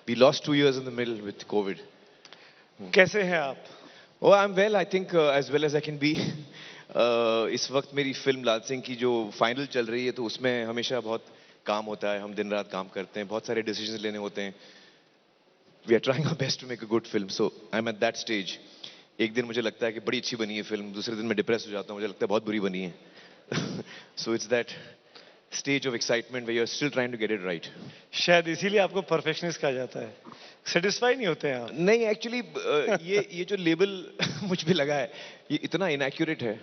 We lost 2 years in the middle with COVID. कैसे हैं आप? Oh, I'm well. I think as well as I can be. इस वक्त मेरी film लाल सिंह की जो फाइनल चल रही है तो उसमें हमेशा बहुत काम होता है. हम दिन रात काम करते हैं, बहुत सारे डिसीजंस लेने होते हैं. We are trying our best to make a good film. So I'm at that stage. एक दिन मुझे लगता है कि बड़ी अच्छी बनी है फिल्म, दूसरे दिन मैं डिप्रेस हो जाता हूँ, मुझे लगता है बहुत बुरी बनी है. So it's that stage of excitement where you're still trying to get it right. शायद इसीलिए आपको परफेक्शनिस्ट कहा जाता है. सेटिस्फाई नहीं होते हैं आप? नहीं एक्चुअली ये जो लेबल मुझ पे लगा है ये इतना इनएक्यूरेट है.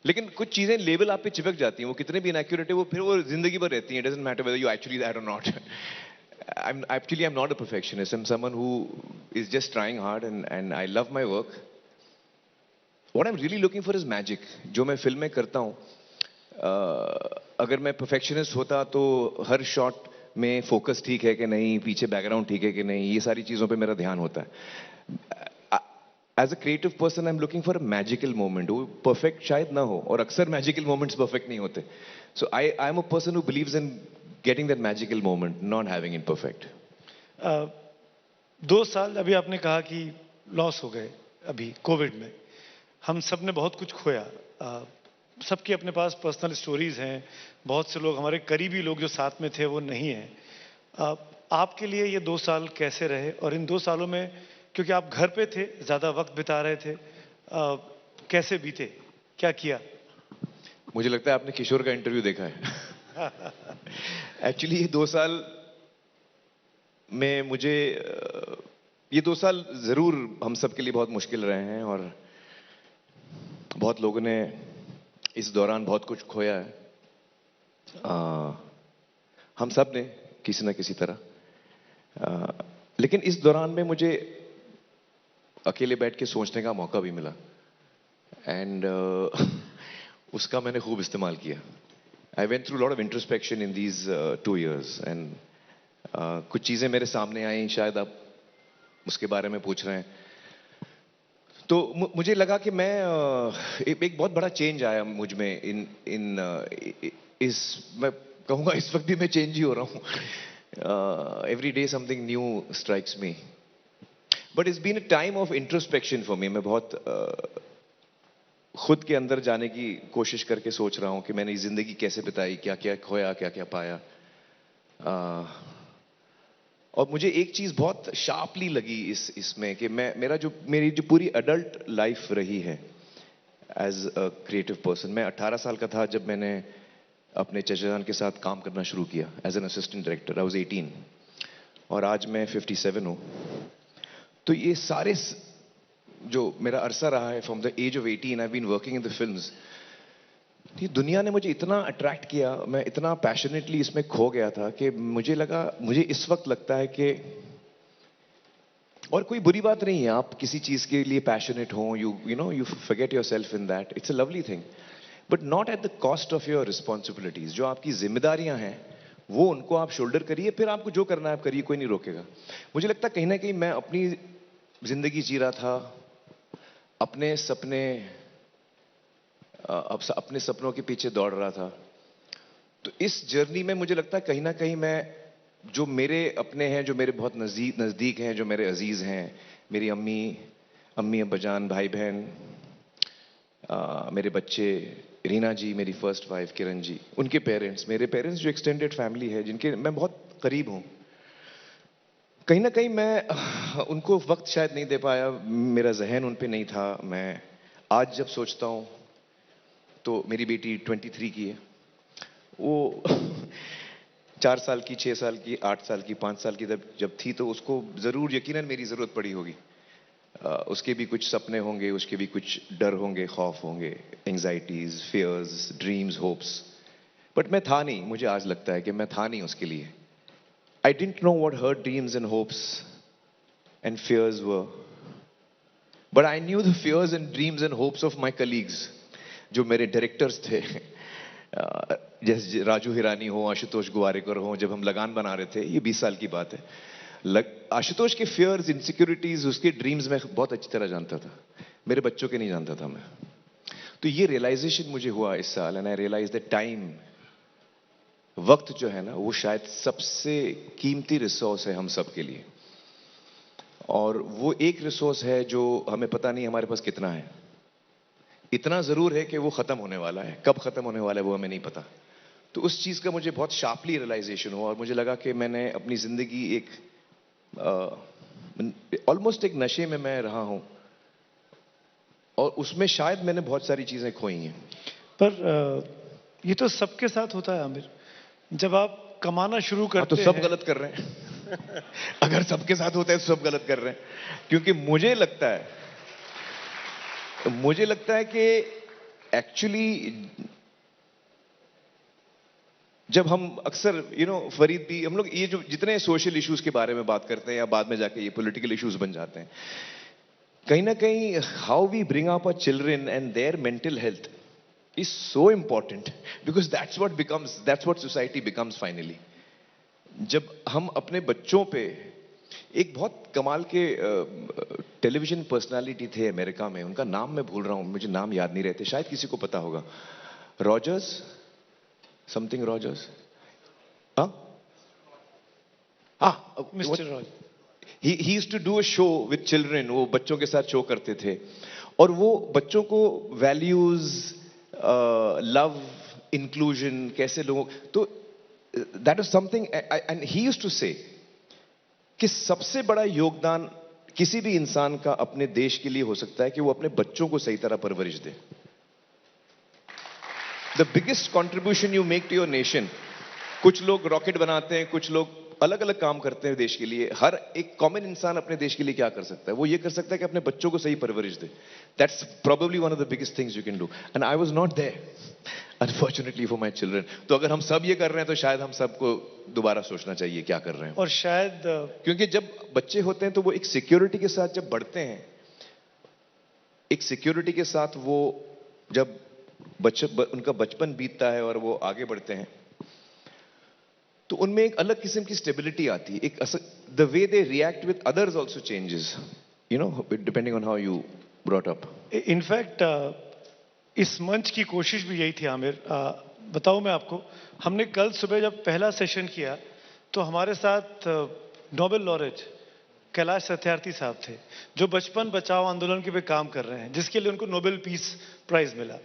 लेकिन कुछ चीजें लेबल आप पे चिपक जाती हैं, वो कितने भी इनएक्यूरेट है वो फिर वो जिंदगी भर रहती हैं. It doesn't matter whether you actually that और not. I'm not a perfectionist. I'm someone who is just trying hard and I love my work. What I'm really looking for is magic. जो मैं film में करता हूँ, अगर मैं perfectionist होता तो हर शॉट में फोकस ठीक है कि नहीं, पीछे बैकग्राउंड ठीक है कि नहीं, ये सारी चीज़ों पे मेरा ध्यान होता है. As a creative person I am looking for a magical moment. वो परफेक्ट शायद ना हो, और अक्सर मैजिकल मोमेंट्स परफेक्ट नहीं होते. So I am a person who believes in getting that magical moment, not having it perfect. 2 साल अभी आपने कहा कि लॉस हो गए अभी कोविड में. हम सब ने बहुत कुछ खोया. सबके अपने पास पर्सनल स्टोरीज हैं. बहुत से लोग, हमारे करीबी लोग जो साथ में थे वो नहीं हैं. आपके लिए ये 2 साल कैसे रहे? और इन 2 सालों में, क्योंकि आप घर पे थे, ज़्यादा वक्त बिता रहे थे, कैसे बीते, क्या किया? मुझे लगता है आपने किशोर का इंटरव्यू देखा है. एक्चुअली ये 2 साल में मुझे ये 2 साल जरूर हम सब के लिए बहुत मुश्किल रहे हैं, और बहुत लोगों ने इस दौरान बहुत कुछ खोया है. हम सब ने किसी ना किसी तरह. लेकिन इस दौरान में मुझे अकेले बैठ के सोचने का मौका भी मिला, एंड उसका मैंने खूब इस्तेमाल किया. I went through lot of introspection in these 2 years, and कुछ चीज़ें मेरे सामने आई, शायद आप उसके बारे में पूछ रहे हैं. तो मुझे लगा कि मैं एक बहुत बड़ा चेंज आया मुझ में. मैं कहूँगा इस वक्त भी मैं चेंज ही हो रहा हूँ. Every day something new strikes me. But it's been a time of introspection for me. मैं बहुत खुद के अंदर जाने की कोशिश करके सोच रहा हूँ कि मैंने जिंदगी कैसे बिताई, क्या क्या खोया, क्या क्या पाया. और मुझे एक चीज बहुत शार्पली लगी इसमें कि मेरी जो पूरी अडल्ट लाइफ रही है एज अ क्रिएटिव पर्सन. मैं 18 साल का था जब मैंने अपने चचा जान के साथ काम करना शुरू किया as an assistant director. I was 18, और आज मैं 57 हूँ. तो ये सारे जो मेरा अरसा रहा है, from the age of 18 I been working in the films. ये दुनिया ने मुझे इतना अट्रैक्ट किया, मैं इतना पैशनेटली इसमें खो गया था कि मुझे इस वक्त लगता है कि, और कोई बुरी बात नहीं है आप किसी चीज के लिए पैशनेट हो, you forget yourself in that. It's a lovely thing, but not at the cost of your responsibilities. जो आपकी जिम्मेदारियां हैं वो उनको आप शोल्डर करिए, फिर आपको जो करना है आप करिए, कोई नहीं रोकेगा. मुझे लगता है कहीं ना कहीं मैं अपनी जिंदगी जी रहा था, अपने सपने अपने सपनों के पीछे दौड़ रहा था. तो इस जर्नी में मुझे लगता है कहीं ना कहीं मैं, जो मेरे अपने हैं, जो मेरे बहुत नजदीक हैं, जो मेरे अजीज हैं, मेरी अम्मी अब्बाजान, भाई बहन, मेरे बच्चे, रीना जी मेरी फर्स्ट वाइफ, किरण जी, उनके पेरेंट्स, मेरे पेरेंट्स जो एक्सटेंडेड फैमिली है जिनके मैं बहुत करीब हूं, कहीं ना कहीं मैं उनको वक्त शायद नहीं दे पाया. मेरा जहन उन पे नहीं था. मैं आज जब सोचता हूं तो मेरी बेटी 23 की है. वो 4 साल की, 6 साल की, 8 साल की, 5 साल की जब थी तो उसको जरूर यकीनन मेरी जरूरत पड़ी होगी. उसके भी कुछ सपने होंगे, उसके भी कुछ डर होंगे, खौफ होंगे, anxieties, fears, dreams, hopes. But मैं था नहीं. मुझे आज लगता है कि मैं था नहीं उसके लिए. I didn't know what her dreams and hopes and fears were, but I knew the fears and dreams and hopes of my colleagues, जो मेरे डायरेक्टर्स थे. जैसे राजू हिरानी हो, आशुतोष गुवारेकर हो. जब हम लगान बना रहे थे, ये 20 साल की बात है, आशुतोष के फियर्स, इनसिक्योरिटीज, उसके ड्रीम्स में बहुत अच्छी तरह जानता था. मेरे बच्चों के नहीं जानता था मैं. तो ये रियलाइजेशन मुझे हुआ इस साल, and I realise that time वक्त जो है ना वो शायद सबसे कीमती रिसोर्स है हम सब के लिए, और वो एक रिसोर्स है जो हमें पता नहीं हमारे पास कितना है। इतना जरूर है कि वो खत्म होने वाला है, कब खत्म होने वाला है वो हमें नहीं पता। तो उस चीज का मुझे बहुत शार्पली रियलाइजेशन हुआ, और मुझे लगा कि मैंने अपनी जिंदगी एक ऑलमोस्ट एक नशे में मैं रहा हूं, और उसमें शायद मैंने बहुत सारी चीजें खोई हैं। पर ये तो सबके साथ होता है आमिर। जब आप कमाना शुरू हाँ, करते तो सब हैं। गलत कर रहे हैं। अगर सबके साथ होता है तो सब गलत कर रहे हैं, क्योंकि मुझे लगता है कि एक्चुअली जब हम अक्सर फरीद भी, हम लोग ये जो जितने सोशल इश्यूज के बारे में बात करते हैं या बाद में जाके ये पॉलिटिकल इश्यूज बन जाते हैं, कहीं ना कहीं how we bring up our children and their mental health is so important, because that's what society becomes finally. जब हम अपने बच्चों पे, एक बहुत कमाल के टेलीविजन पर्सनालिटी थे अमेरिका में, उनका नाम मैं भूल रहा हूं, मुझे नाम याद नहीं रहते, शायद किसी को पता होगा, रॉजर्स, समथिंग रॉजर्स, हाँ हाँ, mister Roy. He used to do a show with children, वो बच्चों के साथ शो करते थे, और वो बच्चों को वैल्यूज, लव, इंक्लूजन, कैसे लोगों, तो that was something, and he used to say कि सबसे बड़ा योगदान किसी भी इंसान का अपने देश के लिए हो सकता है कि वो अपने बच्चों को सही तरह परवरिश दे। The biggest contribution you make to your nation, कुछ लोग रॉकेट बनाते हैं, कुछ लोग अलग अलग काम करते हैं देश के लिए, हर एक कॉमन इंसान अपने देश के लिए क्या कर सकता है? वो ये कर सकता है कि अपने बच्चों को सही परवरिश दे। That's probably one of the biggest things you can do, and I was not there unfortunately for my children. तो अगर हम सब ये कर रहे हैं तो शायद हम सबको दोबारा सोचना चाहिए क्या कर रहे हैं। और शायद क्योंकि जब बच्चे होते हैं तो वो एक सिक्योरिटी के साथ जब बढ़ते हैं, एक सिक्योरिटी के साथ वो जब उनका बचपन बीतता है और वो आगे बढ़ते हैं, तो उनमें एक अलग किस्म की स्टेबिलिटी आती है, एक the way they react with others also changes, depending on how you brought up. In fact इस मंच की कोशिश भी यही थी आमिर। बताऊं मैं आपको, हमने कल सुबह जब पहला सेशन किया तो हमारे साथ नोबेल लॉरेट कैलाश सत्यार्थी साहब थे, जो बचपन बचाओ आंदोलन के पे काम कर रहे हैं, जिसके लिए उनको नोबेल पीस प्राइज मिला।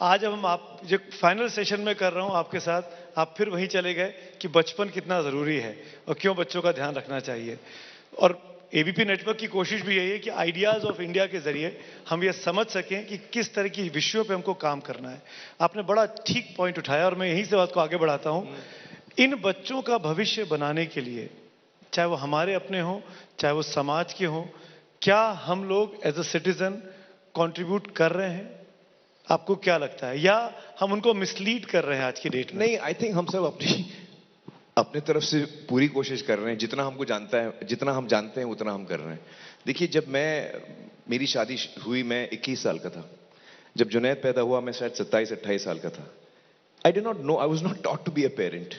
आज अब आप जो फाइनल सेशन में कर रहा हूं आपके साथ, आप फिर वहीं चले गए कि बचपन कितना जरूरी है और क्यों बच्चों का ध्यान रखना चाहिए। और एबीपी नेटवर्क की कोशिश भी यही है कि आइडियाज ऑफ इंडिया के जरिए हम ये समझ सकें कि किस तरह की विषयों पे हमको काम करना है। आपने बड़ा ठीक पॉइंट उठाया और मैं यहीं से बात को आगे बढ़ाता हूं। इन बच्चों का भविष्य बनाने के लिए, चाहे वो हमारे अपने हों, चाहे वो समाज के हों, क्या हम लोग एज अ सिटीजन कंट्रीब्यूट कर रहे हैं? आपको क्या लगता है, या हम उनको मिसलीड कर रहे हैं आज की डेट में? नहीं, आई थिंक हम सब अपने तरफ से पूरी कोशिश कर रहे हैं, जितना हमको जितना हम जानते हैं उतना हम कर रहे हैं। देखिए, जब मेरी शादी हुई, मैं 21 साल का था। जब जुनैद पैदा हुआ मैं शायद 27-28 साल का था। I did not know, I was not taught to be a parent.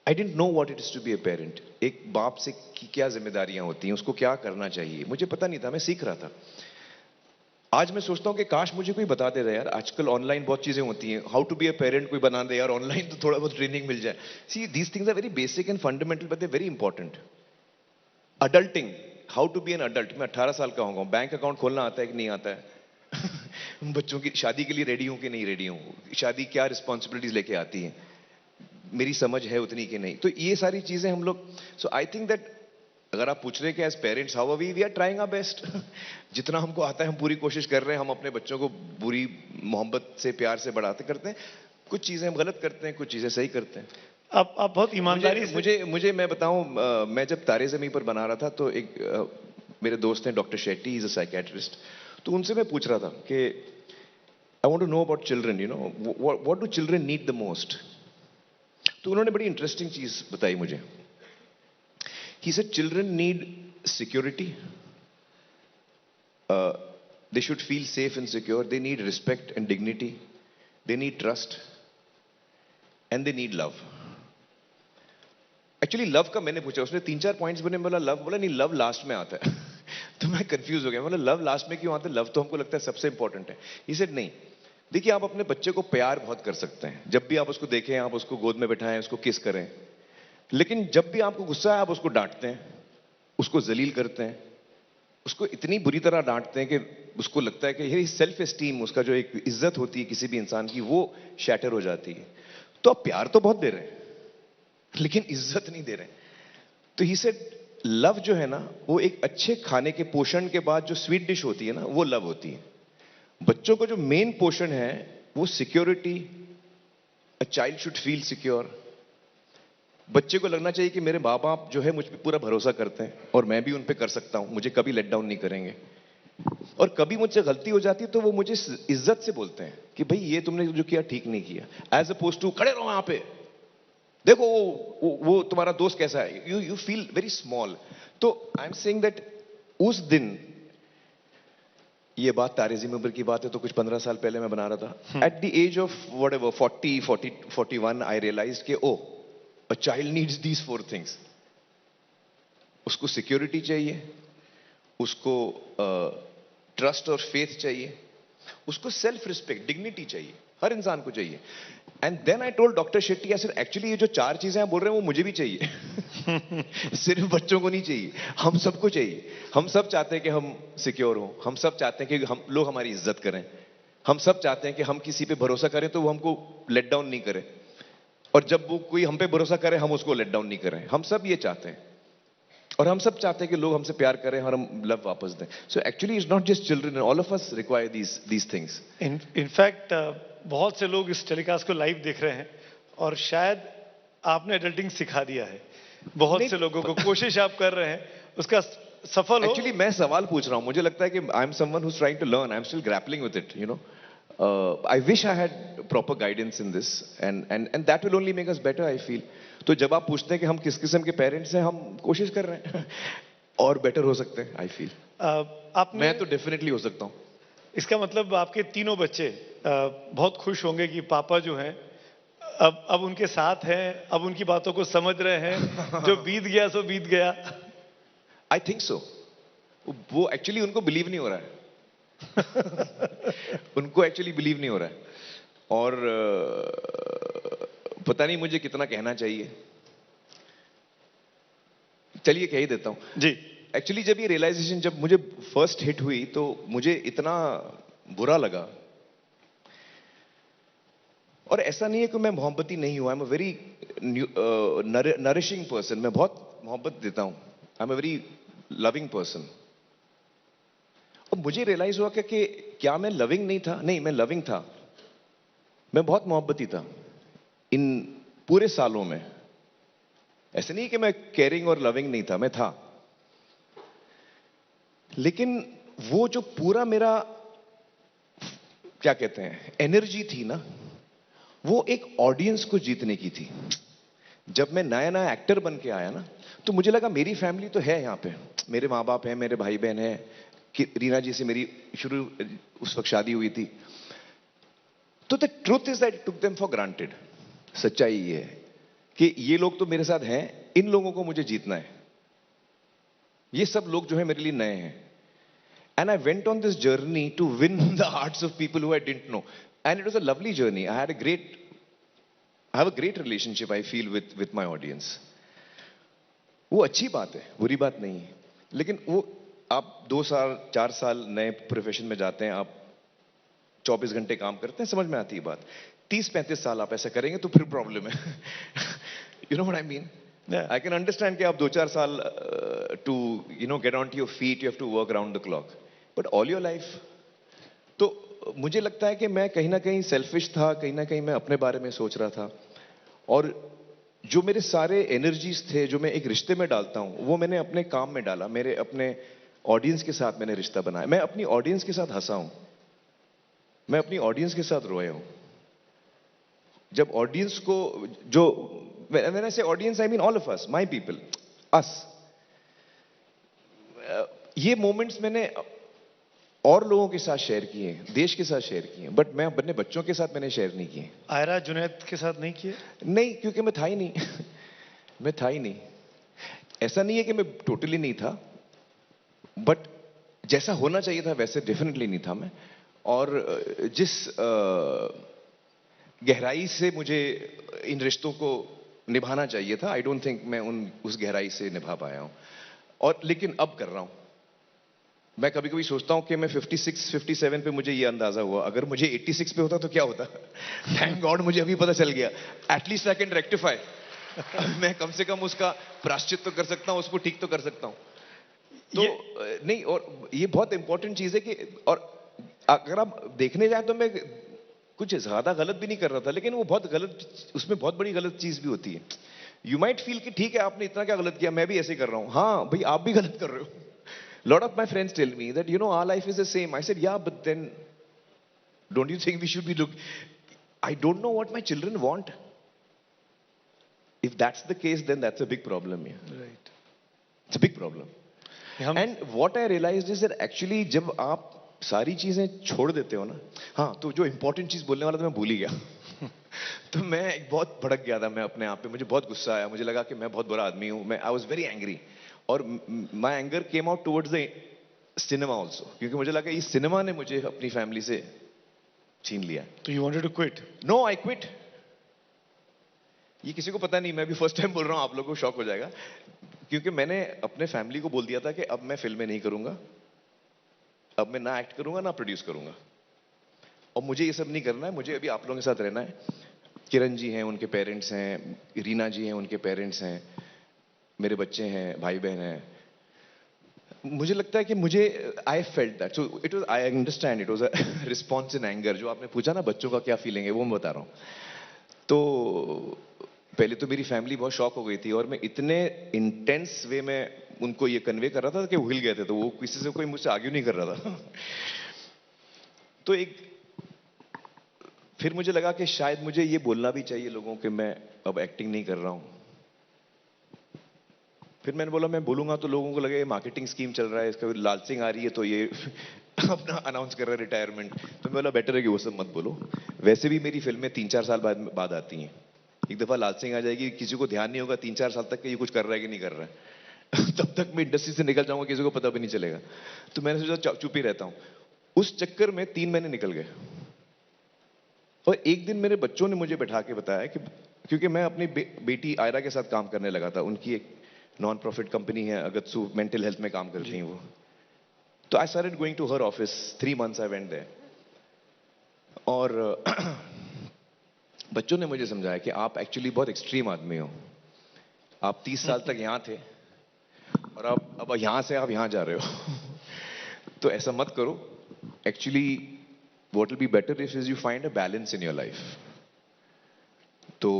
I didn't know what it is to be a parent. एक बाप से की क्या जिम्मेदारियां होती हैं, उसको क्या करना चाहिए, मुझे पता नहीं था, मैं सीख रहा था। आज मैं सोचता हूं कि काश मुझे कोई बता दे रहा यार, आजकल ऑनलाइन बहुत चीजें होती हैं, how to be a parent कोई बना दे यार ऑनलाइन, तो थोड़ा बहुत ट्रेनिंग मिल जाए। See, these things are very basic and fundamental, but they very important. Adulting, how to be an adult. मैं 18 साल का होगा, बैंक अकाउंट खोलना आता है कि नहीं आता है? बच्चों की शादी के लिए रेडी हूं कि नहीं रेडी हूं, शादी क्या रिस्पॉन्सिबिलिटीज लेके आती है, मेरी समझ है उतनी कि नहीं, तो ये सारी चीजें हम लोग। सो आई थिंक दैट अगर आप पूछ रहे हैं कि as parents how are we are trying our best. जितना हमको आता है हम पूरी कोशिश कर रहे हैं, हम अपने बच्चों को पूरी मोहब्बत से, प्यार से बढ़ाते करते हैं। कुछ चीजें हम गलत करते हैं, कुछ चीजें सही करते हैं। आप बहुत ईमानदारी से। मुझे मैं बताऊं, मैं जब तारे ज़मीं पर बना रहा था तो एक मेरे दोस्त हैं doctor Shetty, is a psychiatrist, तो उनसे मैं पूछ रहा था कि I want to know about children, what do children need the most. तो उन्होंने बड़ी इंटरेस्टिंग चीज बताई मुझे। He said children need security. They should feel safe and secure. They need respect and dignity. They need trust. And they need love. Actually, love का मैंने पूछा, उसने 3-4 पॉइंट्स बने, बोला लव, बोला नहीं लव लास्ट में आता है। तो मैं कंफ्यूज हो गया, बोला लव लास्ट में क्यों आता है, लव तो हमको लगता है सबसे इंपॉर्टेंट है। He said नहीं, देखिए, आप अपने बच्चे को प्यार बहुत कर सकते हैं। जब भी आप उसको देखें, आप उसको गोद में बिठाएं, उसको किस करें। लेकिन जब भी आपको गुस्सा है, आप उसको डांटते हैं, उसको जलील करते हैं, उसको इतनी बुरी तरह डांटते हैं कि उसको लगता है कि ये सेल्फ एस्टीम, उसका जो एक इज्जत होती है किसी भी इंसान की, वो शैटर हो जाती है। तो आप प्यार तो बहुत दे रहे हैं, लेकिन इज्जत नहीं दे रहे हैं। तो ही सेड लव जो है ना, वो एक अच्छे खाने के पोषण के बाद जो स्वीट डिश होती है ना, वो लव होती है। बच्चों को जो मेन पोषण है वो security. A child should feel secure. बच्चे को लगना चाहिए कि मेरे माँ बाप जो है मुझ पे पूरा भरोसा करते हैं और मैं भी उन पे कर सकता हूं, मुझे कभी लेट डाउन नहीं करेंगे। और कभी मुझसे गलती हो जाती है तो वो मुझे इज्जत से बोलते हैं कि भाई ये तुमने जो किया ठीक नहीं किया, एज अपोज टू खड़े रहो यहां पे, देखो वो तुम्हारा दोस्त कैसा है। You you feel very small. तो आई एम सेइंग दैट उस दिन, ये बात तारे ज़मीं पर की बात है, तो कुछ 15 साल पहले मैं बना रहा था। At the age of whatever 41 I realised कि oh, a child needs these 4 things. उसको सिक्योरिटी चाहिए, उसको ट्रस्ट और फेथ चाहिए, उसको सेल्फ रिस्पेक्ट, डिग्निटी चाहिए, हर इंसान को चाहिए। And then I told doctor Shetty, I said actually ये जो 4 चीजें आप बोल रहे हैं वो मुझे भी चाहिए। सिर्फ बच्चों को नहीं चाहिए, हम सबको चाहिए। हम सब चाहते हैं कि हम सिक्योर हों, हम सब चाहते हैं कि हम लोग हमारी इज्जत करें, हम सब चाहते हैं कि हम किसी पे भरोसा करें तो वो हमको लेट डाउन नहीं करे, और जब वो कोई हम पे भरोसा करे हम उसको लेट डाउन नहीं करें। हम सब ये चाहते हैं, और हम सब चाहते हैं कि लोग हमसे प्यार करें और हम लव वापस दें। So actually it's not just children, all of us require these things. In fact बहुत से लोग इस टेलीकास्ट को लाइव देख रहे हैं और शायद आपने एडल्टिंग सिखा दिया है बहुत नहीं, से लोगों को। कोशिश आप कर रहे हैं उसका सफल हो। एक्चुअली मैं सवाल पूछ रहा हूं, मुझे लगता है कि I am someone who is trying to learn, I am still grappling with it, you know. I wish I had proper guidance in this, and that will only make us better, I feel. तो जब आप पूछते हैं कि हम किस किस्म के पेरेंट्स हैं, हम कोशिश कर रहे हैं और बेटर हो सकते हैं, आई फील। आपने मैं तो डेफिनेटली हो सकता हूं। इसका मतलब आपके तीनों बच्चे बहुत खुश होंगे कि पापा जो हैं अब उनके साथ हैं, अब उनकी बातों को समझ रहे हैं। जो बीत गया सो बीत गया। I think so. वो एक्चुअली उनको बिलीव नहीं हो रहा है। उनको एक्चुअली बिलीव नहीं हो रहा है, और पता नहीं मुझे कितना कहना चाहिए। चलिए कह ही देता हूं जी। एक्चुअली जब ये रियलाइजेशन जब मुझे फर्स्ट हिट हुई तो मुझे इतना बुरा लगा। और ऐसा नहीं है कि मैं मोहब्बती नहीं हूं, आई am a very nourishing person. मैं बहुत मोहब्बत देता हूं, आई am a very loving person. और मुझे रियलाइज हुआ कि क्या मैं लविंग नहीं था? नहीं, मैं लविंग था। मैं बहुत मोहब्बती था इन पूरे सालों में। ऐसे नहीं कि मैं केयरिंग और लविंग नहीं था, मैं था। लेकिन वो जो पूरा मेरा क्या कहते हैं एनर्जी थी ना, वो एक ऑडियंस को जीतने की थी। जब मैं नया नया एक्टर बन के आया ना, तो मुझे लगा मेरी फैमिली तो है यहाँ पे, मेरे माँ बाप हैं, मेरे भाई बहन हैं, कि रीना जी से मेरी शुरू उस वक्त शादी हुई थी। तो the truth is that took them for granted. सच्चाई ये है कि ये लोग तो मेरे साथ हैं, इन लोगों को मुझे जीतना है। ये सब लोग जो है मेरे लिए नए हैं। And I went on this journey to win the hearts of people who I didn't know. And it was a lovely journey. I have a great relationship, I feel, with my audience. वो अच्छी बात है, बुरी बात नहीं है। लेकिन वो आप 2 साल 4 साल नए प्रोफेशन में जाते हैं, आप 24 घंटे काम करते हैं, समझ में आती है बात। 30-35 साल आप ऐसा करेंगे तो फिर प्रॉब्लम है। You know what I mean? Yeah. I can understand कि आप 2-4 साल to get onto your feet, you have to work around the clock. But all your life, तो मुझे लगता है कि मैं कहीं ना कहीं सेल्फिश था, कहीं ना कहीं मैं अपने बारे में सोच रहा था। और जो मेरे सारे एनर्जीज थे जो मैं एक रिश्ते में डालता हूं, वो मैंने अपने काम में डाला। मेरे अपने ऑडियंस के साथ मैंने रिश्ता बनाया। मैं अपनी ऑडियंस के साथ हंसा हूं, मैं अपनी ऑडियंस के साथ रोया हूं। जब ऑडियंस को जो when I say audience, I mean all of us, my people, us. ये मोमेंट्स मैंने और लोगों के साथ शेयर किए, देश के साथ शेयर किए, बट मैं अपने बच्चों के साथ मैंने शेयर नहीं किए। आयरा जुनैद के साथ नहीं किए? नहीं, क्योंकि मैं था ही नहीं। मैं था ही नहीं। ऐसा नहीं है कि मैं टोटली नहीं था, बट जैसा होना चाहिए था वैसे डेफिनेटली नहीं था मैं। और जिस गहराई से मुझे इन रिश्तों को निभाना चाहिए था, आई डोंट थिंक मैं उस गहराई से निभा पाया हूं। और लेकिन अब कर रहा हूं। मैं कभी कभी सोचता हूं कि मैं 56 57 पे मुझे ये अंदाजा हुआ, अगर मुझे 86 पे होता तो क्या होता। थैंक गॉड मुझे अभी पता चल गया, एटलीस्ट आई कैन रेक्टिफाई। मैं कम से कम उसका प्रायश्चित तो कर सकता हूं, उसको ठीक तो कर सकता हूं। तो नहीं, और ये बहुत इंपॉर्टेंट चीज है कि, और अगर आप देखने जाए तो मैं कुछ ज्यादा गलत भी नहीं कर रहा था, लेकिन वो बहुत गलत, उसमें बहुत बड़ी गलत चीज भी होती है। यू माइट फील कि ठीक है आपने इतना क्या गलत किया, मैं भी ऐसे कर रहा हूं। हाँ भाई, आप भी गलत कर रहे हो। Lot of my friends tell me that, our life is the same. I said, yeah, but then don't you think we should be I don't know what my children want. If that's the case, then that's a big problem here. Right. It's a big problem. And what I realized is that actually जब आप सारी चीजें छोड़ देते हो ना, हाँ, तो जो इंपॉर्टेंट चीज बोलने वाला था मैं भूल ही गया। तो मैं एक बहुत भड़क गया था मैं अपने आप पे, मुझे बहुत गुस्सा आया, मुझे लगा कि मैं बहुत बुरा आदमी हूँ, मैं आई वॉज वेरी एंग्री। और my anger came out towards the cinema also, क्योंकि मुझे लगा इस सिनेमा ने मुझे अपनी फैमिली से छीन लिया। तो you wanted to quit? No, I quit. ये किसी को पता नहीं, मैं भी फर्स्ट टाइम बोल रहा हूँ, आप लोगों को शॉक हो जाएगा, क्योंकि मैंने अपने फैमिली को बोल दिया था कि अब मैं फिल्में नहीं करूंगा, अब मैं ना एक्ट करूंगा ना प्रोड्यूस करूंगा, और मुझे ये सब नहीं करना है, मुझे अभी आप लोगों के साथ रहना है। किरण जी हैं, उनके पेरेंट्स हैं, रीना जी हैं, उनके पेरेंट्स हैं, मेरे बच्चे हैं, भाई बहन हैं। मुझे लगता है कि मुझे I felt that, so it was, I understand it was a response in anger. जो आपने पूछा ना बच्चों का क्या फीलिंग है, वो मैं बता रहा हूँ। तो पहले तो मेरी फैमिली बहुत शॉक हो गई थी, और मैं इतने इंटेंस वे में उनको ये कन्वे कर रहा था कि वो हिल गए थे, तो वो किसी से कोई मुझसे आर्ग्यू नहीं कर रहा था। तो फिर मुझे लगा कि शायद मुझे ये बोलना भी चाहिए लोगों कि मैं अब एक्टिंग नहीं कर रहा हूं। फिर मैंने बोला मैं बोलूंगा तो लोगों को लगेगा मार्केटिंग स्कीम चल रहा है इसका, लाल सिंह आ रही है तो ये अपना अनाउंस कर रहा है रिटायरमेंट। तो मैं बोला बेटर है कि वो सब मत बोलो। वैसे भी मेरी फिल्में 3-4 साल बाद आती हैं। एक दफा लाल सिंह आ जाएगी, किसी को ध्यान नहीं होगा 3-4 साल तक कि ये कुछ कर रहा है कि नहीं कर रहा है। तब तक मैं इंडस्ट्री से निकल जाऊंगा, किसी को पता भी नहीं चलेगा। तो मैंने सोचा चुप ही रहता हूं। उस चक्कर में 3 महीने निकल गए, और एक दिन मेरे बच्चों ने मुझे बैठा के बताया कि, क्योंकि मैं अपनी बेटी आयरा के साथ काम करने लगा था, उनकी एक नॉन प्रॉफिट कंपनी है अगत्सू, मेंटल हेल्थ में काम करती हैं वो। तो I started going to her office, 3 months I went there. और बच्चों ने मुझे समझाया कि आप एक्चुअली बहुत एक्सट्रीम आदमी हो। आप 30 साल तक यहां थे, और अब यहां से आप यहां जा रहे हो। तो ऐसा मत करो। Actually what will be better is you find a balance in your life. तो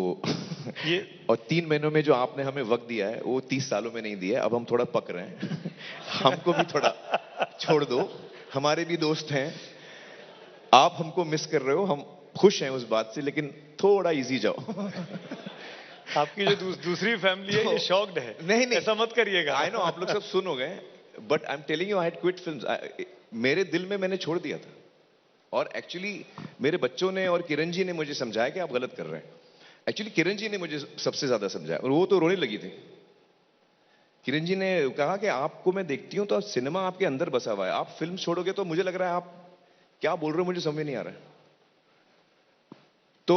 ये और 3 महीनों में जो आपने हमें वक्त दिया है वो 30 सालों में नहीं दिया है। अब हम थोड़ा पक रहे हैं। हमको भी थोड़ा छोड़ दो, हमारे भी दोस्त हैं। आप हमको मिस कर रहे हो, हम खुश हैं उस बात से, लेकिन थोड़ा इजी जाओ। आपकी जो दूसरी फैमिली है ये शॉक्ड है। नहीं, ऐसा मत करिएगा। आई नो आप लोग सब सुन हो गए, but I am telling you I had quit films. मेरे दिल में मैंने छोड़ दिया था, और एक्चुअली मेरे बच्चों ने और किरण जी ने मुझे समझाया कि आप गलत कर रहे हैं। एक्चुअली किरण जी ने मुझे सबसे ज्यादा समझाया, और वो तो रोने लगी थी। किरण जी ने कहा कि आपको मैं देखती हूं तो सिनेमा आपके अंदर बसा हुआ है, आप फिल्म छोड़ोगे तो मुझे लग रहा है आप क्या बोल रहे हो मुझे समझ में नहीं आ रहा है। तो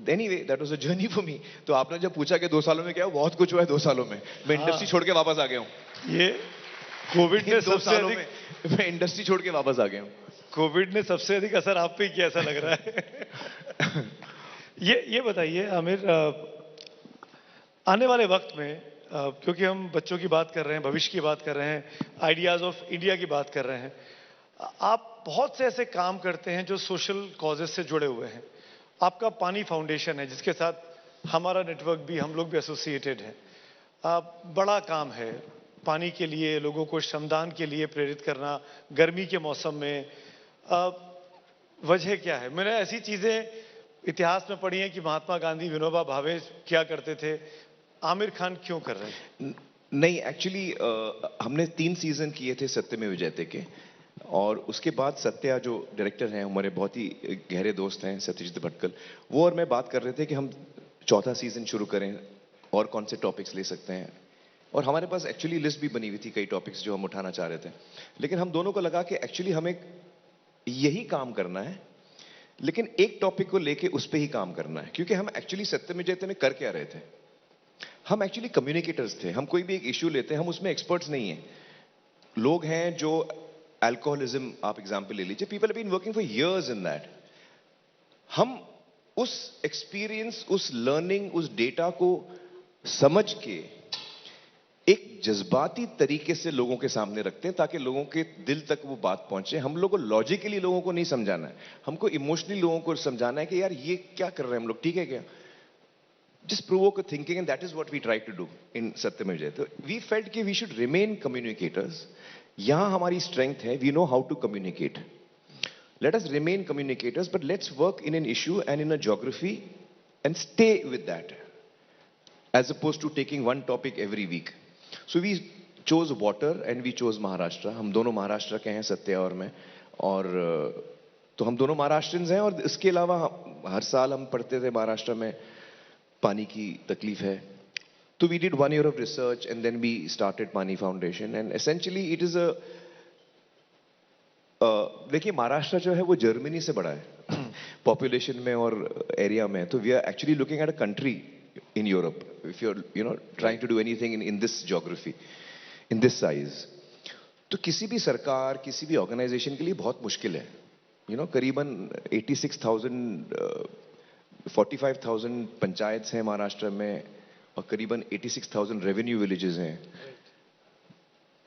anyway that was a journey for me. तो आपने जब पूछा कि 2 सालों में क्या हुआ, बहुत कुछ हुआ है 2 सालों में। मैं इंडस्ट्री छोड़ के वापस आ गया हूं। ये कोविड ने 2 सबसे सालों अधिक, में मैं इंडस्ट्री छोड़ के वापस आ गया हूं। कोविड ने सबसे अधिक असर आप पे किया ऐसा लग रहा है। ये बताइए आमिर, आने वाले वक्त में, क्योंकि हम बच्चों की बात कर रहे हैं, भविष्य की बात कर रहे हैं, आइडियाज ऑफ इंडिया की बात कर रहे हैं, आप बहुत से ऐसे काम करते हैं जो सोशल कॉजेज से जुड़े हुए हैं। आपका पानी फाउंडेशन है जिसके साथ हमारा नेटवर्क भी, हम लोग भी एसोसिएटेड हैं। बड़ा काम है पानी के लिए, लोगों को श्रमदान के लिए प्रेरित करना गर्मी के मौसम में। वजह क्या है? मैंने ऐसी चीजें इतिहास में पढ़ी हैं कि महात्मा गांधी, विनोबा भावे क्या करते थे, आमिर खान क्यों कर रहे हैं? नहीं, एक्चुअली हमने 3 सीजन किए थे सत्यमेव जयते के, और उसके बाद सत्या जो डायरेक्टर हैं, हमारे बहुत ही गहरे दोस्त हैं, सत्यजीत भटकल, वो और मैं बात कर रहे थे कि हम 4था सीजन शुरू करें और कौन से टॉपिक्स ले सकते हैं। और हमारे पास एक्चुअली लिस्ट भी बनी हुई थी कई टॉपिक्स जो हम उठाना चाह रहे थे, लेकिन हम दोनों को लगा कि एक्चुअली हम एक यही काम करना है, लेकिन एक टॉपिक को लेके उस पे ही काम करना है। क्योंकि हम एक्चुअली सत्यमेव जयते में कर क्या रहे थे, हम एक्चुअली कम्युनिकेटर्स थे। हम कोई भी एक इश्यू लेते हैं, हम उसमें एक्सपर्ट्स नहीं हैं। लोग हैं जो अल्कोहलिज्म, आप एग्जांपल ले लीजिए, people have been working for years in that. हम उस एक्सपीरियंस, उस लर्निंग, उस डेटा को समझ के एक जज्बाती तरीके से लोगों के सामने रखते हैं, ताकि लोगों के दिल तक वो बात पहुंचे। हम लोगों को लॉजिकली लोगों को नहीं समझाना है, हमको इमोशनली लोगों को समझाना है कि यार ये क्या कर रहे हैं हम लोग, ठीक है क्या? Just provoke a thinking, and that is what we try to do in Satyamev Jayate. We felt कि we should remain communicators. यहाँ हमारी strength है, we know how to communicate. Let us remain communicators, but let's work in an issue and in a geography and stay with that, as opposed to taking one topic every week. So we chose water and we chose Maharashtra. हम दोनों महाराष्ट्र के हैं, सत्या और मैं, और तो हम दोनों महाराष्ट्रियंस हैं। और इसके अलावा हर साल हम पढ़ते थे महाराष्ट्र में पानी की तकलीफ है, तो we did 1 year of research and then we started Pani Foundation, and essentially it is a देखिए महाराष्ट्र जो है वो जर्मनी से बड़ा है पॉपुलेशन में और एरिया में, तो we are actually looking at a country in Europe if you are trying to do anything in this geography, in this size. तो किसी भी सरकार, किसी भी ऑर्गेनाइजेशन के लिए बहुत मुश्किल है। करीबन 45,000 पंचायत हैं महाराष्ट्र में, और करीबन 86,000 रेवेन्यू विलेजेस हैं,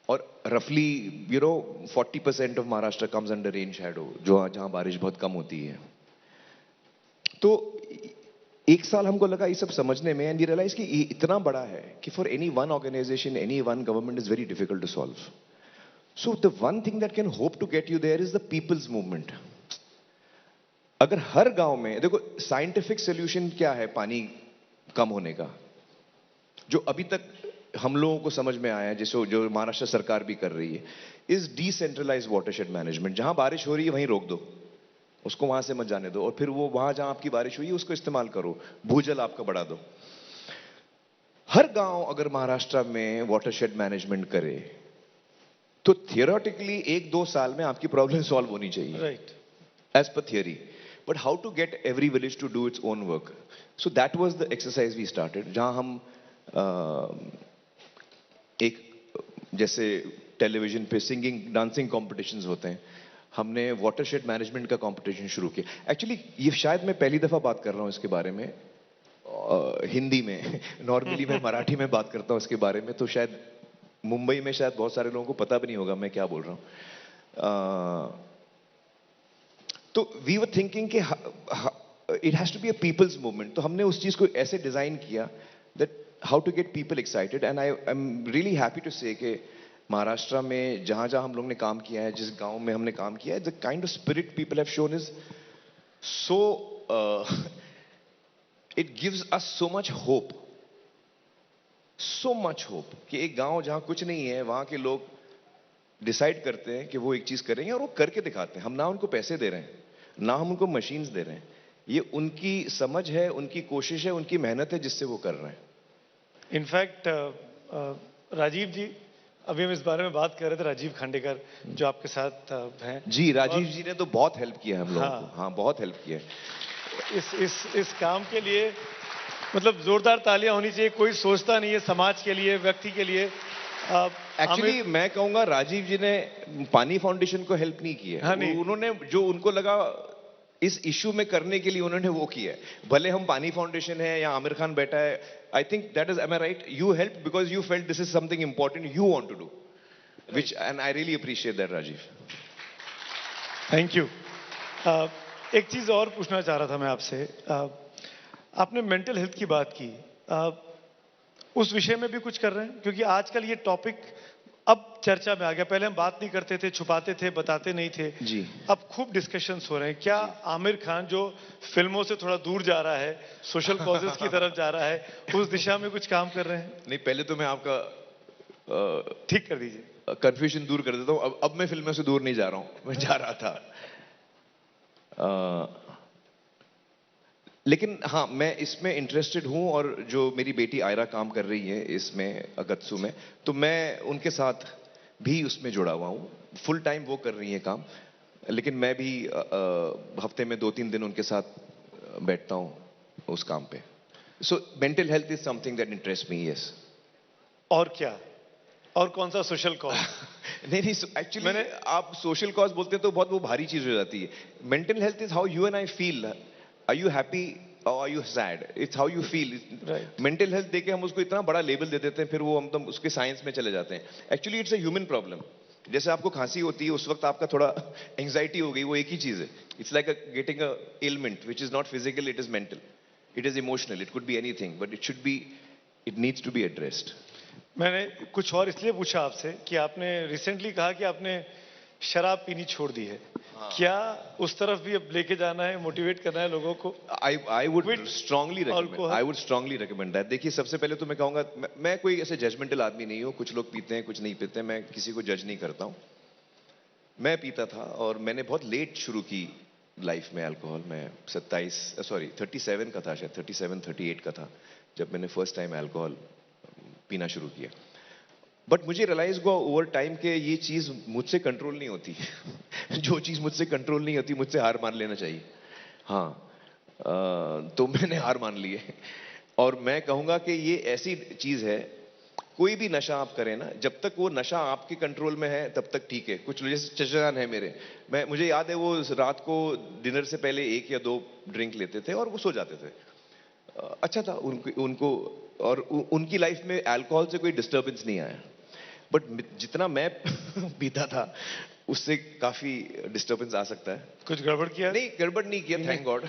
और रफली 40% of Maharashtra comes under rain shadow, जहां बारिश बहुत कम होती है। तो एक साल हमको लगा ये सब समझने में, एंड वी रियलाइज कि ये इतना बड़ा है कि for any one organisation, any one government is very difficult to solve. So the one thing that can hope to get you there is the people's movement. अगर हर गांव में, देखो साइंटिफिक सोल्यूशन क्या है पानी कम होने का, जो अभी तक हम लोगों को समझ में आया है, जिसको जो महाराष्ट्र सरकार भी कर रही है, इज डिसेंट्रलाइज वाटरशेड मैनेजमेंट। जहां बारिश हो रही है वहीं रोक दो, उसको वहां से मत जाने दो, और फिर वो वहां जहां आपकी बारिश हुई है उसको इस्तेमाल करो, भूजल आपका बढ़ा दो। हर गांव अगर महाराष्ट्र में वाटरशेड मैनेजमेंट करे तो थियोरेटिकली 1-2 साल में आपकी प्रॉब्लम सॉल्व होनी चाहिए, right, as per theory. But how to get every village to do its own work? So that was the exercise we started, जहां हम एक जैसे टेलीविजन पे सिंगिंग डांसिंग कॉम्पिटिशंस होते हैं, हमने वाटरशेड मैनेजमेंट का कंपटीशन शुरू किया। एक्चुअली ये शायद मैं पहली दफा बात कर रहा हूँ इसके बारे में हिंदी में नॉर्मली मैं मराठी में बात करता हूँ इसके बारे में, तो शायद मुंबई में शायद बहुत सारे लोगों को पता भी नहीं होगा मैं क्या बोल रहा हूँ। तो वी वर थिंकिंग कि it has to be a people's movement. तो हमने उस चीज को ऐसे डिजाइन किया that how to get people excited, and I am really happy to say कि महाराष्ट्र में जहां जहां हम लोग ने काम किया है, जिस गांव में हमने काम किया है, the kind of spirit people have shown is so, it gives us so much hope, so much hope कि एक गांव जहां कुछ नहीं है वहां के लोग डिसाइड करते हैं कि वो एक चीज करेंगे और वो करके दिखाते हैं। हम ना उनको पैसे दे रहे हैं, ना हम उनको मशीन्स दे रहे हैं, ये उनकी समझ है, उनकी कोशिश है, उनकी मेहनत है जिससे वो कर रहे हैं। इनफैक्ट राजीव जी, अभी हम इस बारे में बात कर रहे थे, राजीव खांडेकर जो आपके साथ हैं। जी, राजीव जी ने तो बहुत हेल्प किया हम लोगों हाँ, को, हाँ बहुत हेल्प किया है। इस काम के लिए मतलब जोरदार तालियां होनी चाहिए। कोई सोचता नहीं है समाज के लिए, व्यक्ति के लिए। एक्चुअली मैं कहूंगा राजीव जी ने पानी फाउंडेशन को हेल्प नहीं की है। हाँ, नहीं। उन्होंने जो उनको लगा इस इश्यू में करने के लिए उन्होंने वो किया है। भले हम पानी फाउंडेशन है या आमिर खान बैठा है, I think that is, am I right, you help because you felt this is something important you want to do, which and I really appreciate that Rajiv. Thank you. एक चीज और पूछना चाह रहा था मैं आपसे। आपने मेंटल हेल्थ की बात की, उस विषय में भी कुछ कर रहे हैं? क्योंकि आजकल ये टॉपिक अब चर्चा में आ गया। पहले हम बात नहीं करते थे, छुपाते थे, बताते नहीं थे जी। अब खूब डिस्कशंस हो रहे हैं। क्या आमिर खान जो फिल्मों से थोड़ा दूर जा रहा है, सोशल कॉजेस की तरफ जा रहा है, उस दिशा में कुछ काम कर रहे हैं? नहीं, पहले तो मैं आपका ठीक कर दीजिए। कंफ्यूजन दूर कर देता हूं। अब मैं फिल्मों से दूर नहीं जा रहा हूं, मैं जा रहा था। लेकिन हाँ, मैं इसमें इंटरेस्टेड हूं, और जो मेरी बेटी आयरा काम कर रही है इसमें अगत्सु में, तो मैं उनके साथ भी उसमें जुड़ा हुआ हूं। फुल टाइम वो कर रही है काम। लेकिन मैं भी हफ्ते में 2-3 दिन उनके साथ बैठता हूँ उस काम पे. So mental health is something that interest me. Yes. और क्या, और कौन सा सोशल कॉज? नहीं नहीं, एक्चुअली आप सोशल कॉज बोलते हैं तो बहुत वो भारी चीज हो जाती है. Mental health is how you and I feel. Are you happy or are you sad? It's how you feel. Right. Mental health देके हम उसको इतना बड़ा लेबल दे देते हैं, फिर वो हम तो उसके साइंस में चले जाते हैं. Actually it's a human problem. जैसे आपको खांसी होती है, उस वक्त आपका थोड़ा एंग्जाइटी हो गई, वो एक ही चीज है. It's like getting a element which is not physical, it is mental, it is emotional, it could be anything, but it should be, it needs to be addressed. मैंने कुछ और इसलिए पूछा आपसे कि आपने रिसेंटली कहा कि आपने शराब पीनी छोड़ दी है. क्या उस तरफ भी अब लेके जाना है, मोटिवेट करना है लोगों को? I would Quit strongly recommend. alcohol. I would strongly recommend that. देखिए, सबसे पहले तो मैं कहूँगा, मैं कोई ऐसे जजमेंटल आदमी नहीं हूँ. कुछ लोग पीते हैं, कुछ नहीं पीते हैं. मैं किसी को जज नहीं करता हूँ. मैं पीता था और मैंने बहुत लेट शुरू की लाइफ में अल्कोहल. मैं 37 का था, शायद 37-38 का था जब मैंने फर्स्ट टाइम अल्कोहल पीना शुरू किया. बट मुझे रियलाइज हुआ ओवर टाइम के ये चीज मुझसे कंट्रोल नहीं होती. जो चीज मुझसे कंट्रोल नहीं होती, मुझसे हार मान लेना चाहिए. हाँ, तो मैंने हार मान ली है. और मैं कहूंगा कि ये ऐसी चीज है, कोई भी नशा आप करें ना, जब तक वो नशा आपके कंट्रोल में है तब तक ठीक है. कुछ लोग जैसे चचेरान है मेरे, मुझे याद है वो रात को डिनर से पहले 1 या 2 ड्रिंक लेते थे और वो सो जाते थे. अच्छा था उनको और उनकी लाइफ में अल्कोहल से कोई डिस्टरबेंस नहीं आया. बट जितना मैं पीता था उससे काफी डिस्टरबेंस आ सकता है. कुछ गड़बड़ किया? नहीं, गड़बड़ नहीं किया, थैंक गॉड.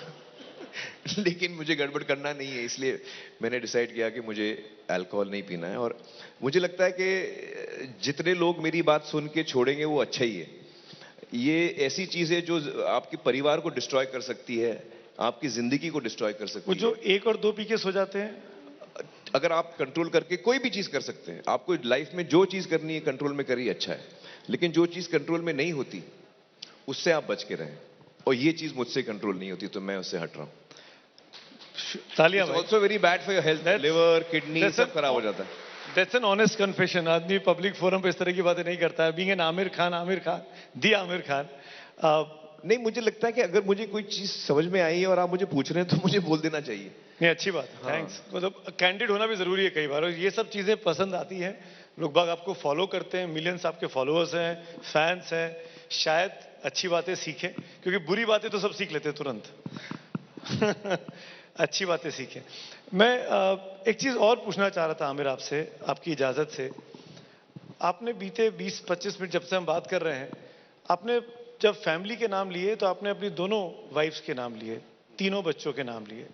लेकिन मुझे गड़बड़ करना नहीं है, इसलिए मैंने डिसाइड किया कि मुझे अल्कोहल नहीं पीना है. और मुझे लगता है कि जितने लोग मेरी बात सुन के छोड़ेंगे वो अच्छा ही है. ये ऐसी चीज है जो आपके परिवार को डिस्ट्रॉय कर सकती है, आपकी जिंदगी को डिस्ट्रॉय कर सकती वो है. जो 1 और 2 पी के सो जाते हैं, अगर आप कंट्रोल करके कोई भी चीज कर सकते हैं. आपको लाइफ में जो चीज करनी है कंट्रोल में करिए, अच्छा है. लेकिन जो चीज कंट्रोल में नहीं होती उससे आप बच के रहें. और ये चीज मुझसे कंट्रोल नहीं होती तो मैं उससे हट रहा हूं. तालियां इट्स भाई. Also very bad for your health. Liver, kidney सब खराब हो जाता है. That's an honest confession. आदमी पब्लिक फोरम पे इस तरह की बातें नहीं करता है. बीइंग एन आमिर खान, दी आमिर खान. नहीं, मुझे लगता है कि अगर मुझे कोई चीज समझ में आई है और आप मुझे पूछ रहे हैं तो मुझे बोल देना चाहिए. नहीं, अच्छी बात है. थैंक्स. मतलब कैंडिड होना भी जरूरी है कई बार, और ये सब चीजें पसंद आती हैं. लोग बाग आपको फॉलो करते हैं, मिलियंस आपके फॉलोअर्स हैं, फैंस हैं. शायद अच्छी बातें सीखें, क्योंकि बुरी बातें तो सब सीख लेते हैं तुरंत. अच्छी बातें सीखें. मैं एक चीज और पूछना चाह रहा था आमिर आपसे, आपकी इजाजत से. आपने बीते 20-25 मिनट जब से हम बात कर रहे हैं, आपने जब फैमिली के नाम लिए तो आपने अपनी दोनों वाइफ्स के नाम लिए, तीनों बच्चों के नाम लिए.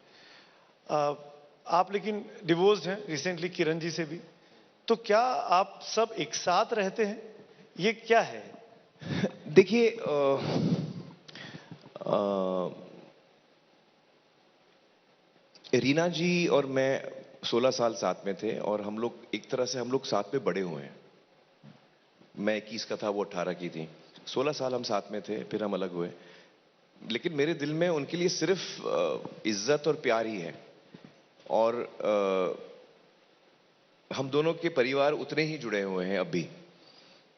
आप लेकिन डिवोर्स्ड हैं रिसेंटली, किरण जी से भी. तो क्या आप सब एक साथ रहते हैं? ये क्या है? देखिए, रीना जी और मैं 16 साल साथ में थे और हम लोग एक तरह से हम लोग साथ में बड़े हुए हैं. मैं 21 का था, वो 18 की थी. 16 साल हम साथ में थे, फिर हम अलग हुए. लेकिन मेरे दिल में उनके लिए सिर्फ इज्जत और प्यार ही है. और हम दोनों के परिवार उतने ही जुड़े हुए हैं अब भी.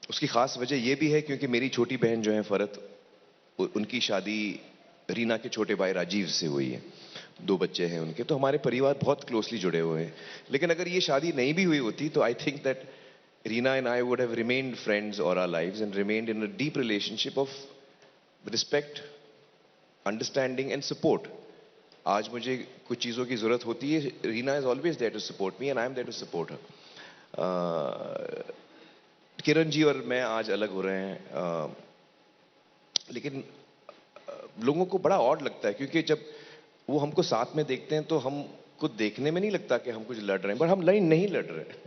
उसकी खास वजह यह भी है क्योंकि मेरी छोटी बहन जो है फरत, उनकी शादी रीना के छोटे भाई राजीव से हुई है. 2 बच्चे हैं उनके, तो हमारे परिवार बहुत क्लोजली जुड़े हुए हैं. लेकिन अगर ये शादी नहीं भी हुई होती तो आई think that Reena and I would have remained friends all our lives and remained in a deep relationship of respect, understanding and support. आज मुझे कुछ चीज़ों की ज़रूरत होती है, Reena is always there to support me and I am there to support her. Kiran ji और मैं आज अलग हो रहे हैं. लेकिन लोगों को बड़ा ऑड लगता है क्योंकि जब वो हमको साथ में देखते हैं तो हमको देखने में नहीं लगता कि हम कुछ लड़ रहे हैं, पर हम नहीं लड़ रहे हैं.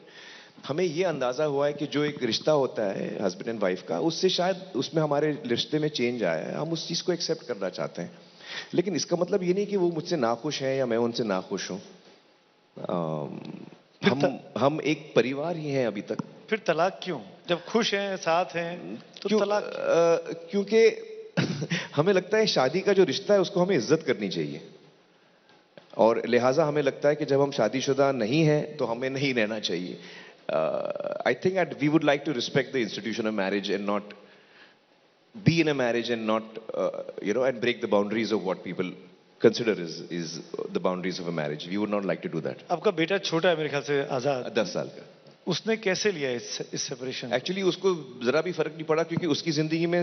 हमें ये अंदाजा हुआ है कि जो एक रिश्ता होता है हस्बैंड एंड वाइफ का, उससे शायद उसमें हमारे रिश्ते में चेंज आया है. हम उस चीज को एक्सेप्ट करना चाहते हैं. लेकिन इसका मतलब ये नहीं कि वो मुझसे नाखुश हैं या मैं उनसे नाखुश हूं. हम एक परिवार ही हैं अभी तक. फिर तलाक क्यों? जब खुश हैं, साथ हैं, तो तलाक? क्योंकि हमें लगता है शादी का जो रिश्ता है उसको हमें इज्जत करनी चाहिए. और लिहाजा हमें लगता है कि जब हम शादीशुदा नहीं हैं तो हमें नहीं रहना चाहिए. I think that we would like to respect the institution of marriage and not be in a marriage and not, and break the boundaries of what people consider is the boundaries of a marriage. We would not like to do that. आपका बेटा छोटा है मेरे ख्याल से, आजाद, 10 साल का. उसने कैसे लिया इस सेपरेशन? एक्चुअली उसको जरा भी फर्क नहीं पड़ा क्योंकि उसकी जिंदगी में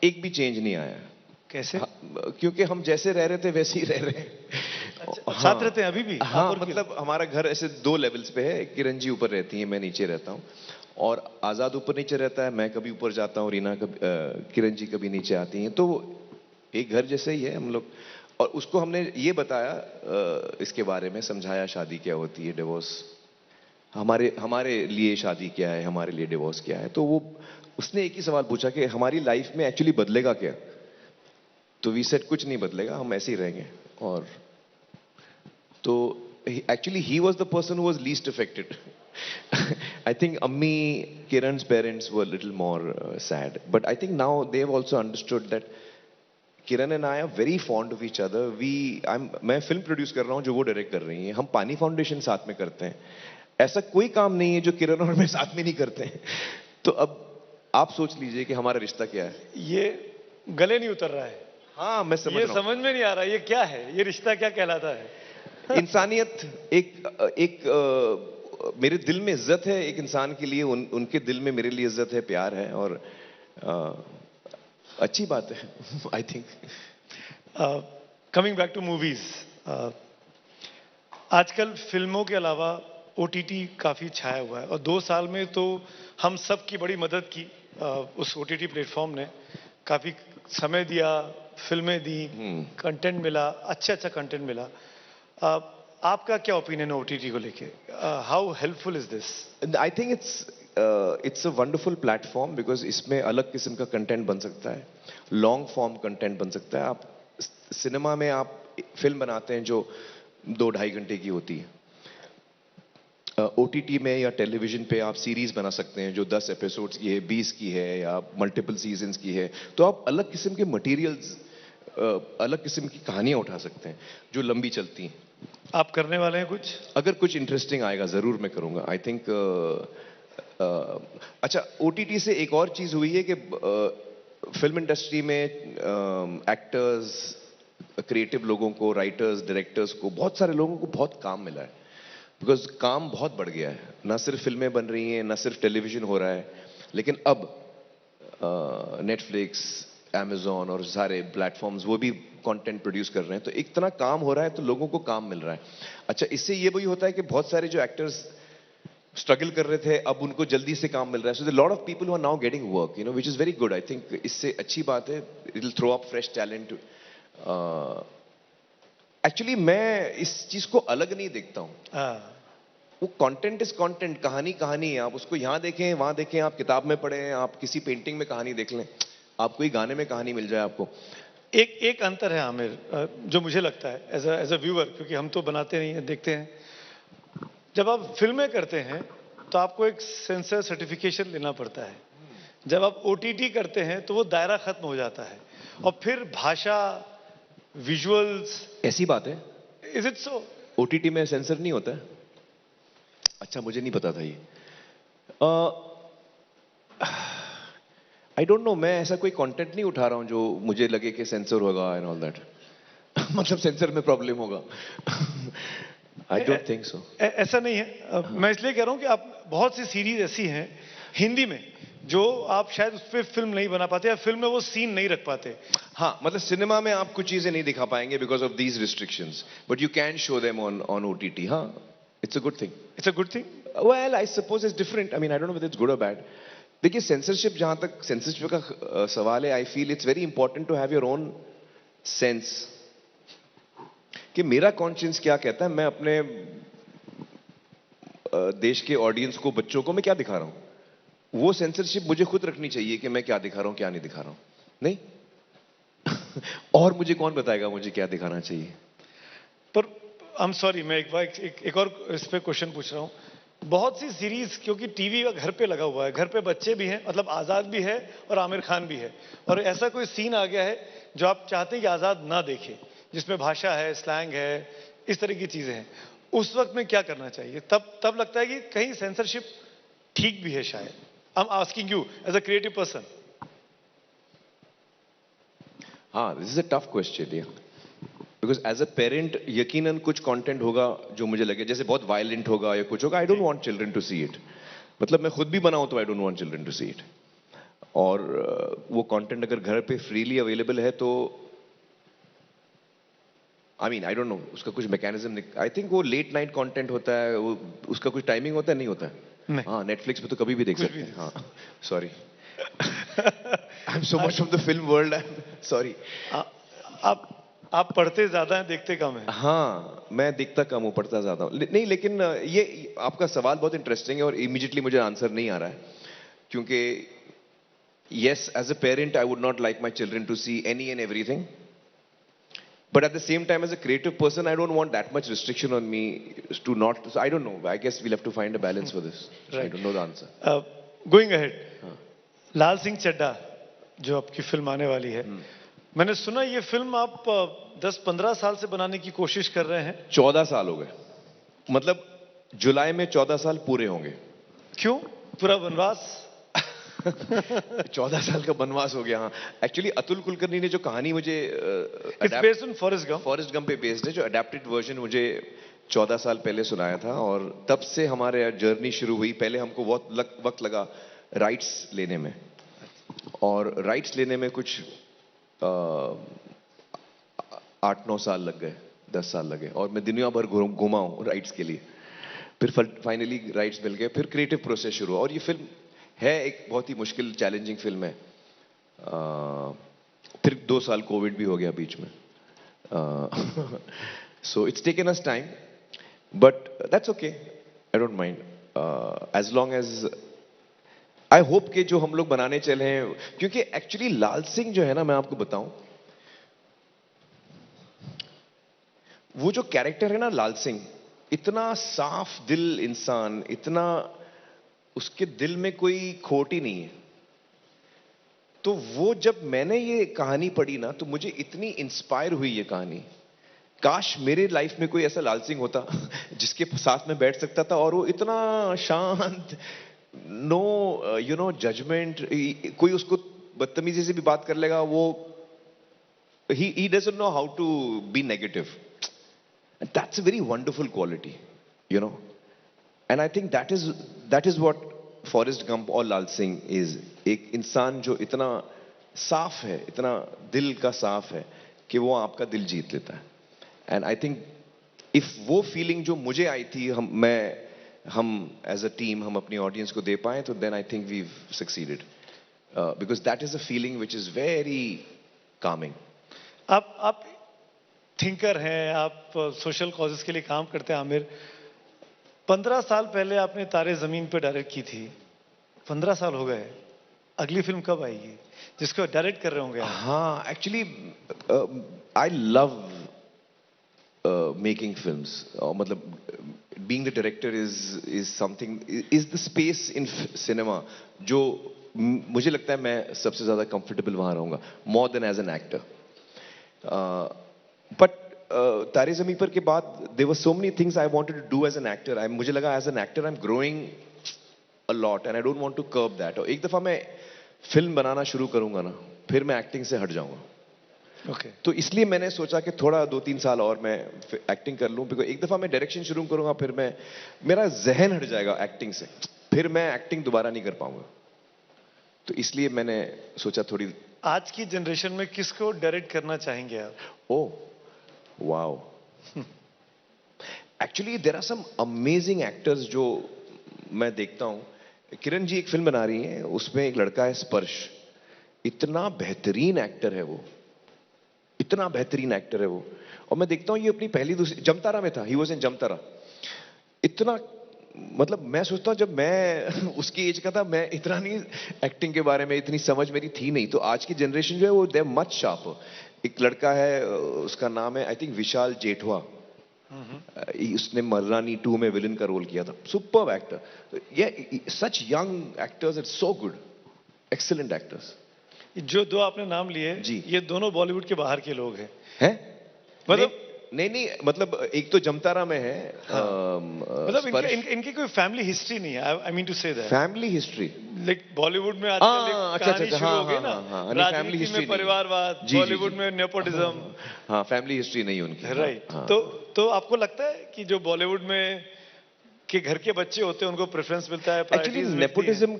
एक भी चेंज नहीं आया. कैसे? क्योंकि हम जैसे रह रहे थे वैसे ही रह रहे हैं. अच्छा, साथ रहते हैं अभी भी? हाँ, मतलब हमारा घर ऐसे 2 लेवल्स पे है. किरण जी ऊपर रहती है, मैं नीचे रहता हूँ. और आजाद ऊपर नीचे रहता है, मैं कभी ऊपर जाता हूँ, रीना कभी, किरण जी कभी नीचे आती हैं. तो एक घर जैसे ही है हम लोग. और उसको हमने ये बताया, इसके बारे में समझाया, शादी क्या होती है, डिवोर्स हमारे लिए शादी क्या है, हमारे लिए डिवोर्स क्या है. तो वो उसने एक ही सवाल पूछा कि हमारी लाइफ में एक्चुअली बदलेगा क्या. तो वी सेड कुछ नहीं बदलेगा, हम ऐसे ही रहेंगे. और तो actually he was the person who was least affected. I think Ammi, Kiran's parents were a little more sad, but I think now they have also understood that Kiran and I are very fond of each other. मैं film produce कर रहा हूँ जो वो direct कर रही हैं. हम पानी फाउंडेशन साथ में करते हैं. ऐसा कोई काम नहीं है जो किरण और मैं साथ में नहीं करते हैं. तो अब आप सोच लीजिए कि हमारा रिश्ता क्या है. ये गले नहीं उतर रहा है. हाँ, मैं समझ ये रहा हूँ. समझ में नहीं आ रहा ये क्या है, ये रिश्ता क्या कहलाता है? इंसानियत, एक मेरे दिल में इज्जत है एक इंसान के लिए, उनके दिल में मेरे लिए इज्जत है, प्यार है. और अच्छी बात है. I think. Coming back to movies, आजकल फिल्मों के अलावा ओटीटी काफी छाया हुआ है और 2 साल में तो हम सब की बड़ी मदद की. उस ओटीटी प्लेटफॉर्म ने काफी समय दिया, फिल्में दी, कंटेंट मिला, अच्छा कंटेंट मिला. आपका क्या ओपिनियन है ओटीटी को लेके? How helpful is this? I think it's a wonderful platform because इसमें अलग किस्म का कंटेंट बन सकता है, लॉन्ग फॉर्म कंटेंट बन सकता है. आप सिनेमा में आप फिल्म बनाते हैं जो 2-2.5 घंटे की होती है. ओटीटी में या टेलीविजन पे आप सीरीज बना सकते हैं जो 10 एपिसोड्स की है, 20 की है, या मल्टीपल सीजन्स की है. तो आप अलग किस्म के मटेरियल्स, अलग किस्म की कहानियां उठा सकते हैं जो लंबी चलती हैं. आप करने वाले हैं कुछ? अगर कुछ इंटरेस्टिंग आएगा जरूर मैं करूंगा. आई थिंक अच्छा, ओटीटी से एक और चीज हुई है कि फिल्म इंडस्ट्री में एक्टर्स, क्रिएटिव लोगों को, राइटर्स, डायरेक्टर्स को, बहुत सारे लोगों को बहुत काम मिला है. बिकॉज काम बहुत बढ़ गया है. ना सिर्फ फिल्में बन रही हैं, ना सिर्फ टेलीविजन हो रहा है, लेकिन अब नेटफ्लिक्स, Amazon और सारे प्लेटफॉर्म्स वो भी कंटेंट प्रोड्यूस कर रहे हैं. तो इतना काम हो रहा है तो लोगों को काम मिल रहा है. अच्छा, इससे ये भी होता है कि बहुत सारे जो एक्टर्स स्ट्रगल कर रहे थे अब उनको जल्दी से काम मिल रहा है. So lot of people who are now getting work, which is very good. I think इससे अच्छी बात है. It will throw up fresh talent. Actually मैं इस चीज को अलग नहीं देखता हूं. वो कंटेंट इज कंटेंट, कहानी कहानी है. आप उसको यहाँ देखें, वहां देखें, आप किताब में पढ़ें, आप किसी पेंटिंग में कहानी देख लें, आप कोई गाने में कहानी मिल जाए आपको. एक अंतर है आमिर, जो मुझे लगता है एज अ व्यूअर, क्योंकि हम तो बनाते नहीं हैं, देखते हैं. जब आप फिल्में करते हैं तो आपको एक सेंसर सर्टिफिकेशन लेना पड़ता है. जब आप ओटीटी करते हैं तो वो दायरा खत्म हो जाता है और फिर भाषा, विजुअल्स. ऐसी बात है? Is it so? ओटीटी में सेंसर नहीं होता है? अच्छा, मुझे नहीं पता था ये. आई डोंट नो. मैं ऐसा कोई कंटेंट नहीं उठा रहा हूं जो मुझे लगे कि सेंसर होगा एंड ऑल दैट. मतलब सेंसर में प्रॉब्लम होगा. I don't think so. ऐसा नहीं है. मैं इसलिए कह रहा हूं कि आप बहुत सी सीरीज ऐसी हैं हिंदी में जो आप शायद उस पर फिल्म नहीं बना पाते या फिल्म में वो सीन नहीं रख पाते. हाँ, मतलब सिनेमा में आप कुछ चीजें नहीं दिखा पाएंगे because of these restrictions, but you can show them on OTT. हाँ, it's a good thing. It's a good thing. Well, I suppose it's different. I mean, I don't know whether it's good or bad. देखिए, censorship, जहां तक censorship का सवाल है, I feel it's very important to have your own sense कि मेरा conscience क्या कहता है. मैं अपने देश के ऑडियंस को, बच्चों को मैं क्या दिखा रहा हूं, वो सेंसरशिप मुझे खुद रखनी चाहिए कि मैं क्या दिखा रहा हूं, क्या नहीं दिखा रहा हूं. नहीं. और मुझे कौन बताएगा मुझे क्या दिखाना चाहिए? पर आई एम सॉरी, मैं एक और इस पे क्वेश्चन पूछ रहा हूं. बहुत सी सीरीज, क्योंकि टीवी का घर पे लगा हुआ है, घर पे बच्चे भी हैं, मतलब आजाद भी है और आमिर खान भी है, और ऐसा कोई सीन आ गया है जो आप चाहते हैं कि आजाद ना देखे, जिसमें भाषा है, स्लैंग है, इस तरह की चीजें हैं, उस वक्त में क्या करना चाहिए? तब लगता है कि कहीं सेंसरशिप ठीक भी है शायद. I am asking you as a creative person. हाँ, this is a tough question या बिकॉज एज अ पेरेंट यकीनन कुछ कंटेंट होगा जो मुझे लगे जैसे बहुत वायलेंट होगा या कुछ होगा, I don't want children to see it. मतलब मैं खुद भी बनाऊं तो I don't want children to see it. और वो कंटेंट अगर घर पे फ्रीली अवेलेबल है तो आई मीन आई डोंट नो उसका कुछ मैकेनिज्म. आई थिंक वो लेट नाइट कंटेंट होता है, वो उसका कुछ टाइमिंग होता है, नहीं होता है? नहीं, हाँ, नेटफ्लिक्स पे तो कभी भी देख कुछ सकते भी हैं. हाँ, sorry, I am so much from the film world, I am sorry. आप आप पढ़ते ज्यादा हैं, देखते कम हैं. हाँ, मैं देखता कम हूँ, पढ़ता ज्यादा हूँ. नहीं, लेकिन ये आपका सवाल बहुत इंटरेस्टिंग है और इमीडिएटली मुझे आंसर नहीं आ रहा है, क्योंकि yes, as a parent, I would not like my children to see any and everything. But at the same time, as a creative person, I don't want that much restriction on me to not. So I don't know. I guess we'll have to find a balance for this. I Right. don't know the answer. Going ahead, हाँ. लाल सिंह चड्ढा जो आपकी film आने वाली है, मैंने सुना ये film आप 10-15 साल से बनाने की कोशिश कर रहे हैं. 14 साल हो गए. मतलब जुलाई में 14 साल पूरे होंगे. क्यों? पूरा वनवास? 14 साल का वनवास हो गया. हाँ, एक्चुअली अतुल कुलकर्णी ने जो कहानी मुझे it's based on Forrest Gump पे बेस्ड है, जो अडेप्टेड वर्जन मुझे 14 साल पहले सुनाया था, और तब से हमारे जर्नी शुरू हुई. पहले हमको बहुत वक्त लगा राइट्स लेने में, और राइट्स लेने में कुछ 8-9 साल लग गए, 10 साल लगे, और मैं दुनिया भर घूमा हूँ राइट्स के लिए. फिर फाइनली राइट्स मिल गए, फिर क्रिएटिव प्रोसेस शुरू हुआ, और ये फिल्म है एक बहुत ही मुश्किल चैलेंजिंग फिल्म है. फिर 2 साल कोविड भी हो गया बीच में, so it's taken us time, but that's okay, I don't mind, as long as I hope कि जो हम लोग बनाने चले हैं, क्योंकि एक्चुअली लाल सिंह जो है ना, मैं आपको बताऊं, वो जो कैरेक्टर है ना लाल सिंह, इतना साफ दिल इंसान, इतना उसके दिल में कोई खोट ही नहीं है. तो वो जब मैंने ये कहानी पढ़ी ना, तो मुझे इतनी इंस्पायर हुई ये कहानी. काश मेरे लाइफ में कोई ऐसा लाल सिंह होता जिसके साथ में बैठ सकता था, और वो इतना शांत, नो यू नो जजमेंट, कोई उसको बदतमीजी से भी बात कर लेगा, वो he doesn't know how to be negative. And that's a very wonderful quality, you know. And I think that is what Forrest Gump और लाल सिंह is. एक इंसान जो इतना साफ है, इतना दिल का साफ है कि वो आपका दिल जीत लेता है. And I think if वो feeling जो मुझे आई थी, हम as a team हम अपनी audience को दे पाए, तो then I think we've succeeded. Because that is a feeling which is very calming. आप थिंकर हैं, आप सोशल कॉजेस के लिए काम करते हैं. आमिर, 15 साल पहले आपने तारे जमीन पे डायरेक्ट की थी, 15 साल हो गए. अगली फिल्म कब आएगी जिसको डायरेक्ट कर रहे होंगे आप? हाँ, actually I love making films. मतलब being the director is something, is the space in cinema जो मुझे लगता है मैं सबसे ज्यादा कंफर्टेबल वहां रहूंगा, more than as an actor. But Taare Zameen Par के बाद there were so many things I wanted to do as an actor. मुझे लगा as an actor I am growing a lot and I don't want to curb that. और एक दफा मैं film बनाना शुरू करूंगा ना, फिर मैं एक्टिंग से हट जाऊंगा. ओके. तो इसलिए मैंने सोचा कि थोड़ा 2-3 साल और मैं एक्टिंग कर लूं, बिकॉज एक दफा मैं डायरेक्शन शुरू करूंगा, फिर मेरा जहन हट जाएगा एक्टिंग से, फिर मैं एक्टिंग दोबारा नहीं कर पाऊंगा. तो इसलिए मैंने सोचा थोड़ी. आज की जनरेशन में किसको डायरेक्ट करना चाहेंगे आप? Oh wow, actually there are some amazing actors जो मैं देखता हूं. किरण जी एक फिल्म बना रही हैं, उसमें एक लड़का है स्पर्श, इतना बेहतरीन एक्टर है वो, इतना बेहतरीन एक्टर है वो. और मैं देखता हूं ये अपनी पहली दूसरी जमतारा में था, ही वाज इन जमतारा. इतना, मतलब मैं सोचता हूं जब मैं उसकी एज का था, मैं इतना नहीं, एक्टिंग के बारे में इतनी समझ मेरी थी नहीं. तो आज की जनरेशन जो है वो दे मच शार्प. एक लड़का है, उसका नाम है आई थिंक विशाल जेठवा, उसने मर्रानी 2 में विलन का रोल किया था. Superb actor. ये such young actors, it's so good, excellent actors. जो दो आपने नाम लिए जी, ये दोनों बॉलीवुड के बाहर के लोग हैं. हैं? मतलब नहीं नहीं, मतलब एक तो जमतारा में है मतलब इनकी कोई फैमिली हिस्ट्री नहीं है, I mean to say that. Family history. Like Bollywood में आजकल एक अच्छा कहानी अच्छा, शुरू हाँ हो गई हाँ ना, हाँ हाँ, नहीं फैमिली राजनीति हिस्ट्री में नहीं। परिवारवाद, जी, जी, बॉलीवुड जी। में नेपोटिज्म। हाँ फैमिली हिस्ट्री नहीं उनकी, हाँ, राइट। हाँ। तो आपको लगता है कि जो बॉलीवुड में के घर के बच्चे होते हैं उनको प्रेफरेंस मिलता है, एक्चुअली प्रायोरिटीज मिलती हैं? नेपोटिज्म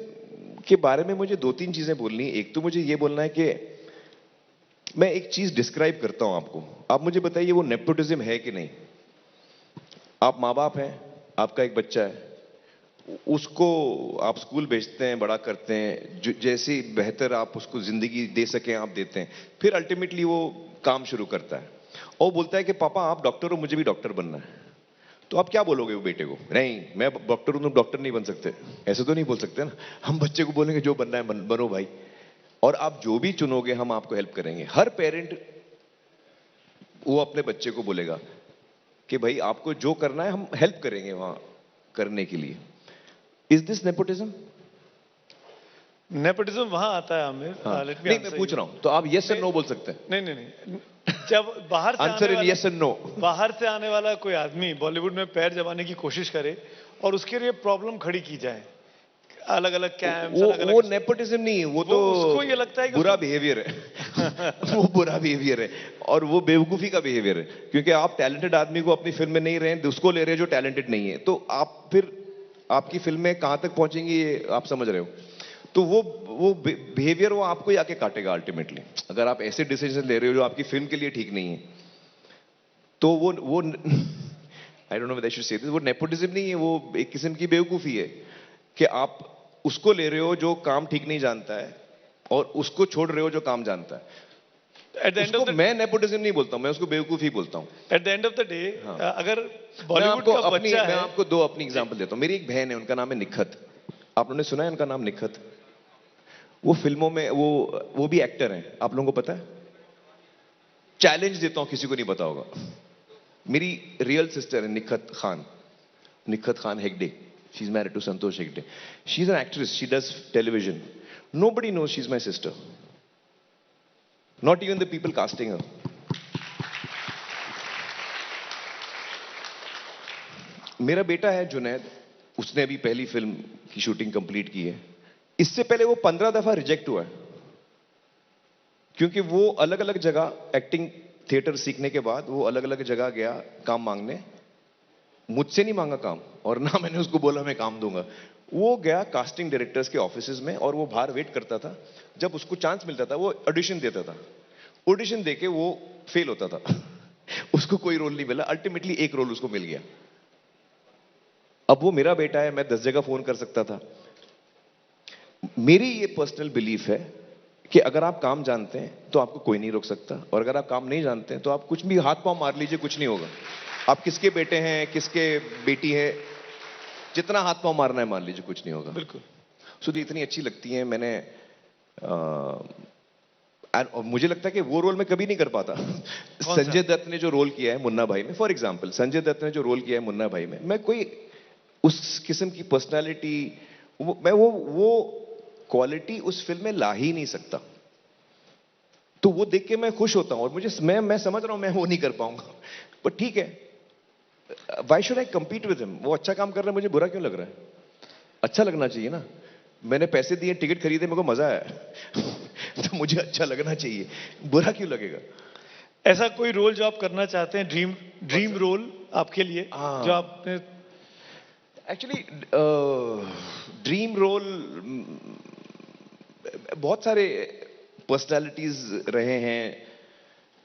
के बारे में मुझे दो तीन चीजें बोलनी है। एक तो मुझे ये बोलना है कि मैं एक चीज डिस्क्राइब करता हूं आपको, आप मुझे बताइए वो नेपोटिज्म है कि नहीं। आप माँ बाप हैं, आपका एक बच्चा है, उसको आप स्कूल भेजते हैं, बड़ा करते हैं, जैसे बेहतर आप उसको जिंदगी दे सकें आप देते हैं, फिर अल्टीमेटली वो काम शुरू करता है और बोलता है कि पापा आप डॉक्टर हो, मुझे भी डॉक्टर बनना है। तो आप क्या बोलोगे वो बेटे को? नहीं मैं डॉक्टर हूं, तुम डॉक्टर नहीं बन सकते, ऐसे तो नहीं बोल सकते ना। हम बच्चे को बोलेंगे जो बनना है बनो भाई, और आप जो भी चुनोगे हम आपको हेल्प करेंगे। हर पेरेंट वो अपने बच्चे को बोलेगा कि भाई आपको जो करना है हम हेल्प करेंगे वहां करने के लिए। Is this nepotism? नेपोटिज्म वहां आता है आमिर, हाँ। लेट मी नहीं मैं पूछ रहा हूं, तो आप यस और नो बोल सकते हैं। नहीं नहीं नहीं, जब बाहर से आंसर आने इन वाला यस एंड नो। बाहर से आने वाला कोई आदमी बॉलीवुड में पैर जमाने की कोशिश करे और उसके लिए प्रॉब्लम खड़ी की जाए, अलग अलग कैंप्स, अलग वो अलग, नेपोटिज्म नहीं है, वो तो उसको ये लगता है कि बुरा बिहेवियर है। वो बुरा बिहेवियर है और वो बेवकूफी का बिहेवियर है, क्योंकि आप टैलेंटेड आदमी को अपनी फिल्म में नहीं रहे, उसको ले रहे हैं जो टैलेंटेड नहीं है, तो आप फिर आपकी फिल्में कहां तक पहुंचेंगी ये आप समझ रहे हो। तो वो बिहेवियर वो आपको ही आके काटेगा अल्टीमेटली, अगर आप ऐसे डिसीजन ले रहे हो जो आपकी फिल्म के लिए ठीक नहीं है। तो वो आई don't no whether I should say this, वो नेपोटिज्म नहीं है, वो एक किस्म की बेवकूफी है कि आप उसको ले रहे हो जो काम ठीक नहीं जानता है और उसको छोड़ रहे हो जो काम जानता है। एट द एंड उसको ऑफ द मैं नेपोटिज्म नहीं बोलता हूं, मैं उसको बेवकूफी बोलता हूं। At the end of the day, अगर मैं बॉलीवुड आपको का बच्चा मैं है, आपको दो अपनी एग्जांपल देता हूं। मेरी एक बहन है, उनका नाम है निखत। आप लोगों ने सुना है उनका नाम निखत? वो फिल्मों में वो भी एक्टर हैं, आप लोगों को पता है? चैलेंज देता हूं, किसी को नहीं पता होगा। मेरी रियल सिस्टर है Nikhat Khan, Nikhat Khan Hegde. She is married to Santosh Hegde. She is an actress, she does television. Nobody knows she is my sister, not even the people casting her. मेरा बेटा है जुनैद, उसने अभी पहली फिल्म की शूटिंग कंप्लीट की है। इससे पहले वो 15 दफा रिजेक्ट हुआ है, क्योंकि वो अलग अलग जगह एक्टिंग थिएटर सीखने के बाद वो अलग अलग जगह गया काम मांगने। मुझसे नहीं मांगा काम और ना मैंने उसको बोला मैं काम दूंगा। वो गया कास्टिंग डायरेक्टर्स के ऑफिसेज में और वो बाहर वेट करता था, जब उसको चांस मिलता था वो ऑडिशन देता था। ऑडिशन देके वो फेल होता था। उसको कोई रोल नहीं मिला, अल्टीमेटली एक रोल उसको मिल गया। अब वो मेरा बेटा है, मैं 10 जगह फोन कर सकता था। मेरी ये पर्सनल बिलीफ है कि अगर आप काम जानते हैं तो आपको कोई नहीं रोक सकता, और अगर आप काम नहीं जानते हैं तो आप कुछ भी हाथ पांव मार लीजिए, कुछ नहीं होगा। आप किसके बेटे हैं, किसके बेटी है, जितना हाथ पांव मारना है मार लीजिए, कुछ नहीं होगा। बिल्कुल। सुधी इतनी अच्छी लगती है, मैंने और मुझे लगता है कि वो रोल मैं कभी नहीं कर पाता। संजय दत्त ने जो रोल किया है मुन्ना भाई में, फॉर एग्जाम्पल संजय दत्त ने जो रोल किया है मुन्ना भाई में, मैं कोई उस किस्म की पर्सनालिटी, मैं वो क्वालिटी उस फिल्म में ला ही नहीं सकता। तो वो देख के मैं खुश होता हूं, और मुझे मैं समझ रहा हूं मैं वो नहीं कर पाऊंगा, पर ठीक है। Why should I compete with him? वो अच्छा काम कर रहा है, मुझे बुरा क्यों लग रहा है? अच्छा लगना चाहिए ना। मैंने पैसे दिए, टिकट खरीदे, मेरे को मजा आया। तो मुझे अच्छा लगना चाहिए, बुरा क्यों लगेगा? ऐसा कोई रोल जो आप करना चाहते हैं, ड्रीम रोल आपके लिए, जो आपने? एक्चुअली ड्रीम रोल बहुत सारे पर्सनालिटीज रहे हैं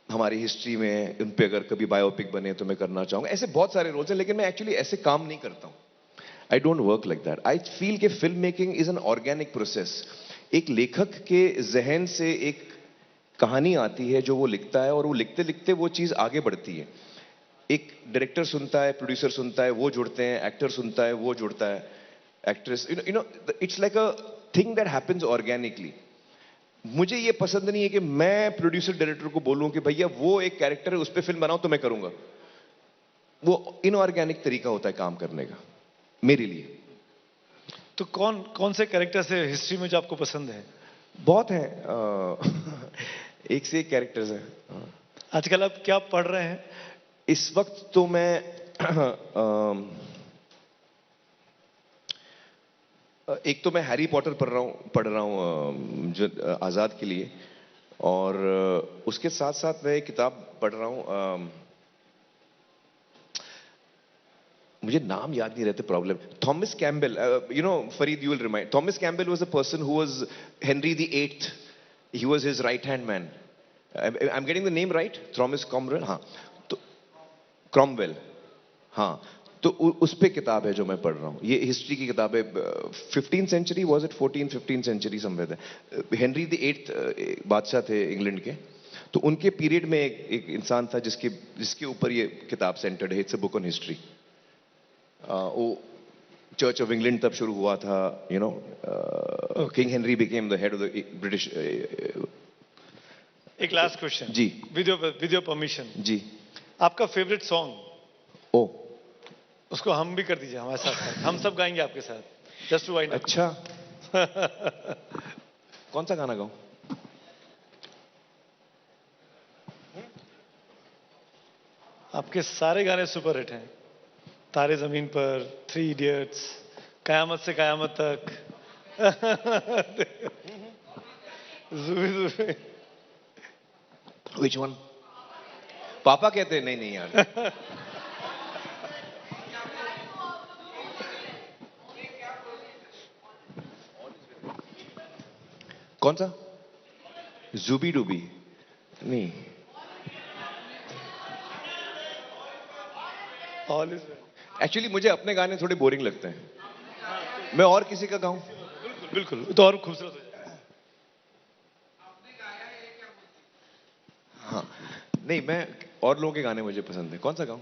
हमारी हिस्ट्री में, उन पे अगर कभी बायोपिक बने तो मैं करना चाहूंगा। ऐसे बहुत सारे रोल्स हैं, लेकिन मैं एक्चुअली ऐसे काम नहीं करता हूं। I don't work like that. I feel कि film making is an organic process. एक लेखक के जहन से एक कहानी आती है जो वो लिखता है, और वो लिखते लिखते वो चीज आगे बढ़ती है। एक डायरेक्टर सुनता है, प्रोड्यूसर सुनता है, वो जुड़ते हैं, एक्टर सुनता है, वो जुड़ता है, actress, you know it's like a thing that happens organically. मुझे ये पसंद नहीं है कि मैं प्रोड्यूसर डायरेक्टर को बोलूं कि भैया वो एक कैरेक्टर है उस पर फिल्म बनाओ तो मैं करूंगा। वो इनऑर्गेनिक तरीका होता है काम करने का मेरे लिए। तो कौन कौन से कैरेक्टर से हिस्ट्री में जो आपको पसंद है? बहुत है, एक से एक कैरेक्टर्स हैं। आजकल आप क्या पढ़ रहे हैं? इस वक्त तो मैं एक तो मैं हैरी पॉटर पढ़ रहा हूँ जो आज़ाद के लिए, और उसके साथ साथ मैं एक किताब पढ़ रहा हूँ, मुझे नाम याद नहीं रहते, problem. Thomas Campbell, you know Farid, you will remind, Thomas Campbell was a person who was Henry the eighth, he was his right hand man. I am getting the name right? Thomas Cromwell, हाँ, तो Cromwell, हाँ, तो उस पे किताब है जो मैं पढ़ रहा हूँ। ये हिस्ट्री की किताब है, 15th century, was it 15th century somewhere है। हेनरी द एट्थ बादशाह थे इंग्लैंड के, तो उनके पीरियड में एक इंसान था जिसके ऊपर ये किताब सेंटर्ड है। It's a book on history. वो चर्च ऑफ इंग्लैंड तब शुरू हुआ था, you know, king Henry became the head of the British. एक लास्ट क्वेश्चन जी, विद योर परमिशन जी। आपका फेवरेट सॉन्ग, ओ, उसको हम भी कर दीजिए हमारे साथ, हम सब गाएंगे आपके साथ, जस्ट टू वाइंड अप। अच्छा। कौन सा गाना गाऊं? आपके सारे गाने सुपर हिट हैं। तारे जमीन पर, 3 इडियट्स, कयामत से कयामत तक, ज़ुबी ज़ुबी। Which one? पापा कहते हैं, नहीं नहीं यार। कौन सा? जुबी डूबी? नहीं। All is well. एक्चुअली मुझे अपने गाने थोड़े बोरिंग लगते हैं, मैं और किसी का गाऊं? बिल्कुल बिल्कुल, तो और खूबसूरत हो जाए। हाँ, नहीं, मैं और लोगों के गाने मुझे पसंद है। कौन सा गाऊं?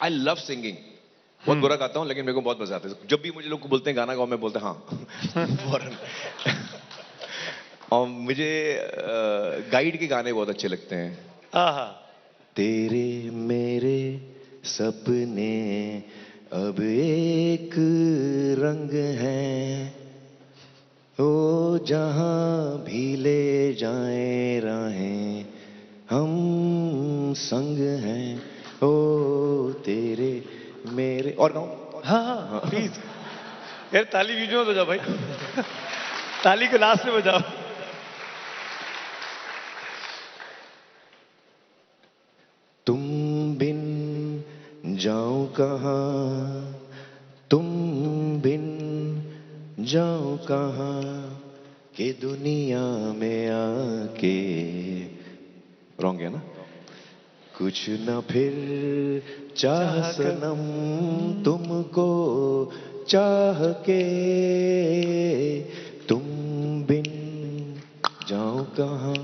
आई लव सिंगिंग, बहुत बुरा गाता हूं, लेकिन मेरे को बहुत मजा आता है। जब भी मुझे लोग बोलते हैं गाना गाओ, मैं बोलता हाँ। फौरन। और मुझे गाइड के गाने बहुत अच्छे लगते हैं। हाँ, तेरे मेरे सपने अब एक रंग हैं, ओ जहां भी ले जाए राहें हम संग हैं, ओ तेरे मेरे। और गाऊं? हाँ, प्लीज यार, ताली बीच में बजाओ भाई। ताली के लास्ट में बजाओ। तुम बिन जाऊं कहां, तुम बिन जाऊं कहां, के दुनिया में आके। रॉन्ग है ना? कुछ न फिर चाह सनम तुमको चाह के, तुम बिन जाऊं कहां।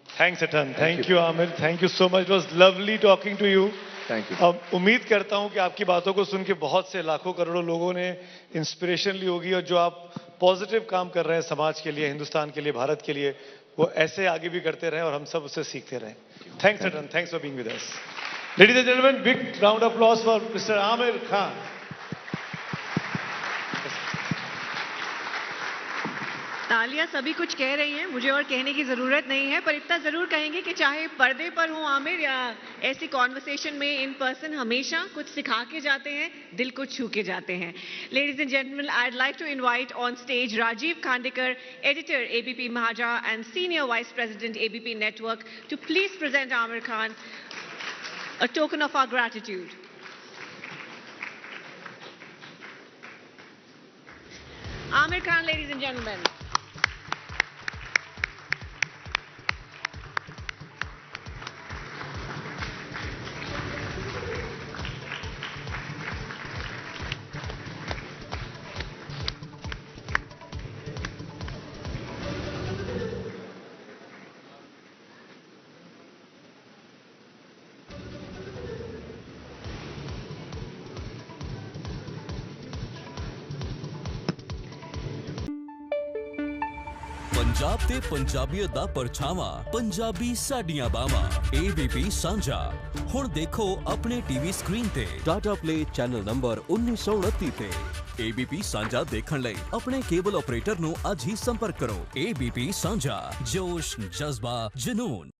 Thanks a ton, thank you Aamir, thank you so much, it was lovely talking to you. Thank you. अब उम्मीद करता हूं कि आपकी बातों को सुन के बहुत से लाखों करोड़ों लोगों ने इंस्पिरेशन ली होगी, और जो आप पॉजिटिव काम कर रहे हैं समाज के लिए, हिंदुस्तान के लिए, भारत के लिए, वो ऐसे आगे भी करते रहें और हम सब उससे सीखते रहें। Thanks a ton, thanks for being with us. Ladies and gentleman, big round of applause for mister Aamir Khan. तालियां सभी कुछ कह रही हैं, मुझे और कहने की जरूरत नहीं है, पर इतना जरूर कहेंगे कि चाहे पर्दे पर हो आमिर या ऐसी कॉन्वर्सेशन में इन पर्सन, हमेशा कुछ सिखा के जाते हैं, दिल को छू के जाते हैं। Ladies and gentleman, I would like to invite on stage Rajeev Khandekar, editor ABP Majha and senior vice president ABP network, to please present Aamir Khan a token of our gratitude. Amir Khan, ladies and gentlemen. Punjab ते पंजाबीयत दा परछावां, Punjabi साडियां बावां, ABP सांझा। हुण देखो अपने TV screen ते Tata play channel number 1929 ते। ABP सांझा देखण लई अपने केबल ऑपरेटर नूं अज ही संपर्क करो। ABP सांझा, जोश, जज्बा, जुनून।